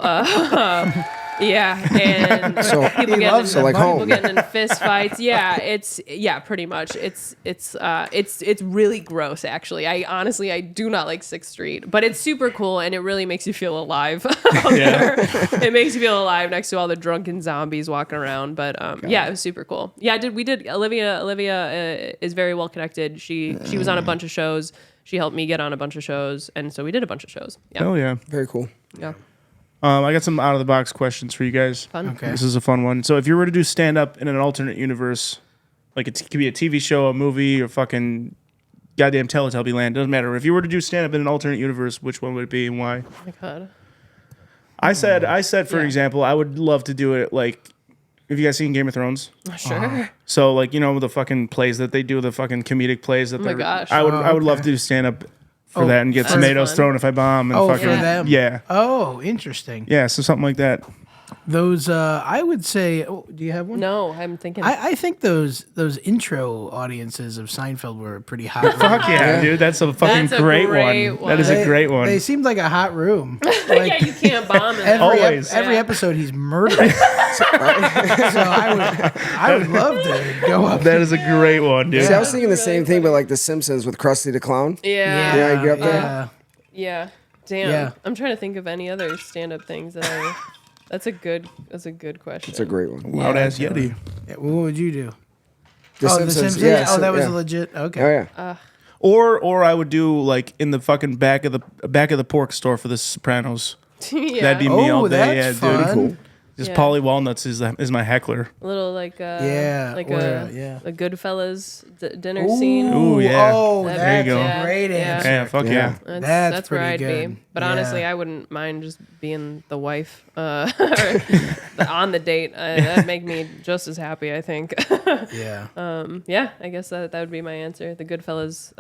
And So, people loves so like people home. getting in fist fights. Pretty much. It's really gross. Actually, I do not like 6th Street, but it's super cool and it really makes you feel alive. Yeah. It makes you feel alive next to all the drunken zombies walking around. But it was super cool. Yeah, we did. Olivia is very well connected. She was on a bunch of shows. She helped me get on a bunch of shows, and so we did a bunch of shows. Yeah, Oh yeah. Very cool. yeah. I got some out of the box questions for you guys. Fun. Okay. This is a fun one. So if you were to do stand up in an alternate universe, like it could be a TV show, a movie, or fucking goddamn Teletubby land, doesn't matter. If you were to do stand up in an alternate universe, which one would it be and why? Oh my god. I said for Yeah. example, I would love to do it like. Have you guys seen Game of Thrones? Sure. So like the fucking plays that they do, the fucking comedic plays that my gosh. I would love to do stand up for that and get That's tomatoes fun. thrown if I bomb and Oh, fucking for them. yeah. Oh, interesting. Yeah, so something like that. Those, I would say. Oh, do you have one? No, I'm thinking. I think those intro audiences of Seinfeld were pretty hot. Fuck yeah, dude. That's a fucking That's a great, great one. That is a They- great one. They seemed like a hot room. yeah, you can't bomb it. Always. Every episode, he's murdered. so I would love to go up. That is a great one, dude. See, I was thinking the same thing, but like The Simpsons with Krusty the Clown. Yeah. Yeah, you get up there? Yeah. Yeah. Damn. Yeah. I'm trying to think of any other stand-up things that I. That's a good question. It's a great one. Loud ass Yeti. Yeah, what would you do? The The Simpsons. Simpsons. Yeah, Oh, that was yeah. a legit. Okay. Oh yeah. Or I would do like in the fucking back of the pork store for the Sopranos. yeah. That'd be me Oh, all day. Yeah, that's dude. fun. Just Paulie Walnuts is my heckler. A little like Yeah, like or, a Goodfellas dinner scene. Ooh, yeah. Oh, There that's you go. a great Yeah. answer. Yeah, fuck yeah. That's where pretty I'd good. be. But Yeah. honestly, I wouldn't mind just being the wife or on the date. That'd make me just as happy, I think. Yeah. Yeah, I guess that would be my answer. The Goodfellas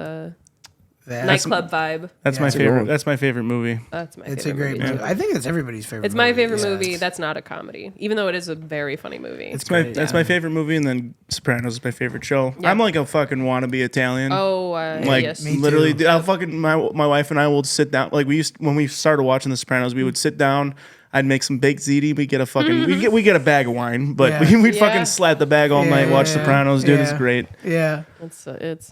That's, nightclub vibe. That's my favorite. That's my favorite movie. That's my it's a favorite great movie. movie. I think it's everybody's favorite It's movie. my favorite Yeah, movie. it's- That's not a comedy, even though it is a very funny movie. It's That's great. my favorite movie, and then Sopranos is my favorite show. Yeah. I'm like a fucking wannabe Italian. Oh, like yes. Me literally, too. I'll fucking my wife and I will sit down. Like when we started watching The Sopranos, we would sit down. I'd make some baked ziti. We get a fucking we get a bag of wine, but Yeah. we'd Yeah. fucking slap the bag all night, watch Yeah. Sopranos, dude. It's Yeah. great. Yeah. It's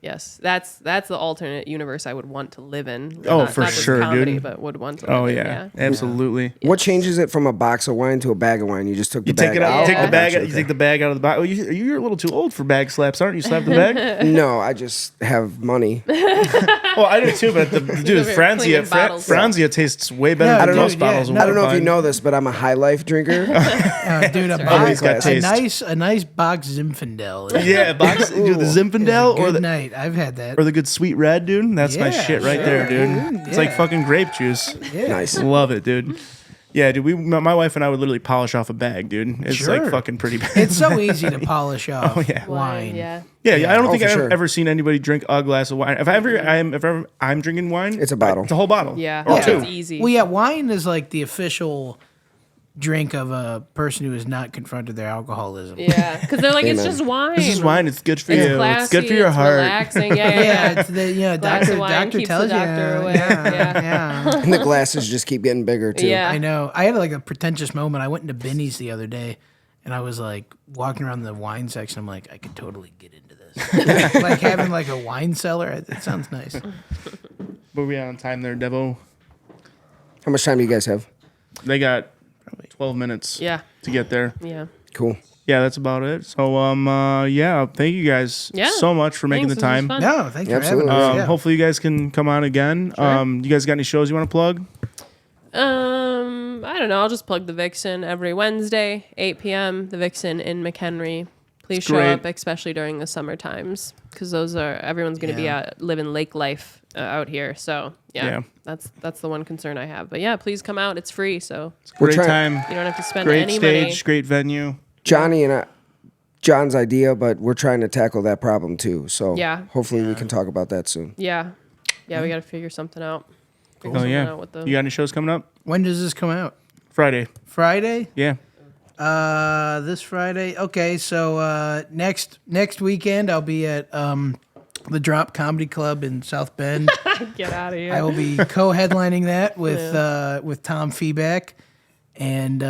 yes. That's the alternate universe I would want to live in. Oh, Not- for not just sure, comedy, dude. but would want to. Oh live yeah, in, absolutely. What changes it from a box of wine to a bag of wine? You just took the You take bag it out. out. Take the Yeah. bag. Gotcha, You take the bag out of the box. Oh, you're a little too old for bag slaps, aren't you? Slap the bag. No, I just have money. Well, I do too, but the dude, over here cleaning bottles. Franzia tastes way better Yeah, than dude, most yeah. bottles. of No, I don't know if you wine. know this, but I'm a High Life drinker. Dude, a, right. box, He's got a taste. nice box Zinfandel. Yeah, box, dude, the Zinfandel Good or the night. I've had that. or the good sweet red, dude. That's my Yeah, shit right sure, there, dude. dude. It's like Yeah. fucking grape juice. Yeah. Nice. Love it, dude. Yeah, dude. My wife and I would literally polish off a bag, dude. It's like Sure. fucking pretty bad. It's so easy to polish off yeah. wine. Yeah. Yeah, I don't think for I've sure. ever seen anybody drink a glass of wine. If I'm drinking wine, It's a bottle. It's a whole bottle. Yeah. Or It's two. easy. Well, yeah, wine is like the official drink of a person who has not confronted their alcoholism. Yeah, because they're like, it's Amen. just wine. This is wine. It's good for It's you. classy, It's good for your it's heart. relaxing. Yeah. Yeah, it's the Glass doctor. of wine Doctor keeps tells the doctor you. away. Yeah, Yeah. yeah. And the glasses just keep getting bigger too. Yeah. I know. I had like a pretentious moment. I went into Binny's the other day, and I was like walking around the wine section. I'm like, I could totally get into this. Like having like a wine cellar. It sounds nice. Were we on time there, Devo? How much time do you guys have? They got 12 minutes Yeah. to get there. Yeah. Cool. Yeah, that's about it. So, yeah, thank you guys Yeah. so much for making Thanks, the this was time. fun. No, thanks for Absolutely. having us. Yeah. Hopefully, you guys can come on again. You guys got any shows you want to plug? I don't know. I'll just plug the Vixen every Wednesday, 8 p.m. The Vixen in McHenry. Please show great. up, especially during the summer times, because everyone's going to be out living lake life out here. So Yeah. that's the one concern I have. But yeah, please come out. It's free, so Great trying- time. you don't have to spend Great any stage. money. Great venue. Johnny and I, John's idea, but we're trying to tackle that problem too. So Yeah. hopefully we can talk about that soon. Yeah, we got to figure something out. Figure Oh something yeah. out with the- You got any shows coming up? When does this come out? Friday. Friday? Yeah. This Friday. Okay, so next weekend I'll be at the Drop Comedy Club in South Bend. Get out of here. I will be co-headlining that with Tom Feeback, and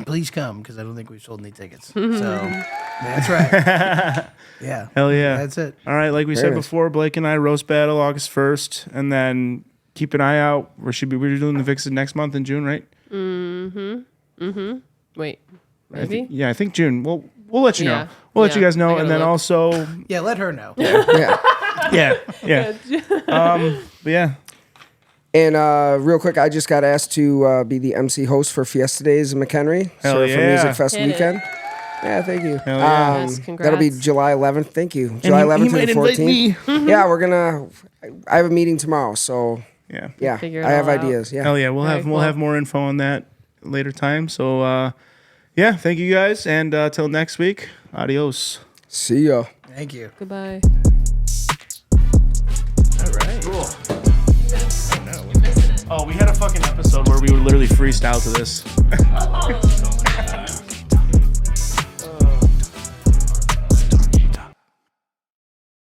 please come because I don't think we've sold any tickets. So that's right. Yeah. Hell yeah. That's it. All right. Like we Very said nice. before, Blake and I roast battle August 1st, and then keep an eye out. We're doing the Vixen next month in June, right? Wait, maybe? Yeah, I think June. We'll let you know. Yeah. We'll let you Yeah. guys know, I and gotta then look. also, Yeah, let her know. Yeah. yeah. But yeah. And real quick, I just got asked to be the MC host for Fiesta Days in McHenry. Hell for yeah. Music Fest Hit it. weekend. Yeah, thank you. Hell yeah. Yes, That'll be congrats. July 11th. Thank you. July 11th might to the invite 14th. me. Yeah, we're gonna. I have a meeting tomorrow, so Yeah. yeah, Figure it I have all out. ideas. Yeah. Hell yeah. We'll Very have cool. more info on that later time. So yeah, thank you guys, and till next week, adios. See ya. Thank you. Goodbye. All right. Cool. Oh, we had a fucking episode where we would literally freestyle to this.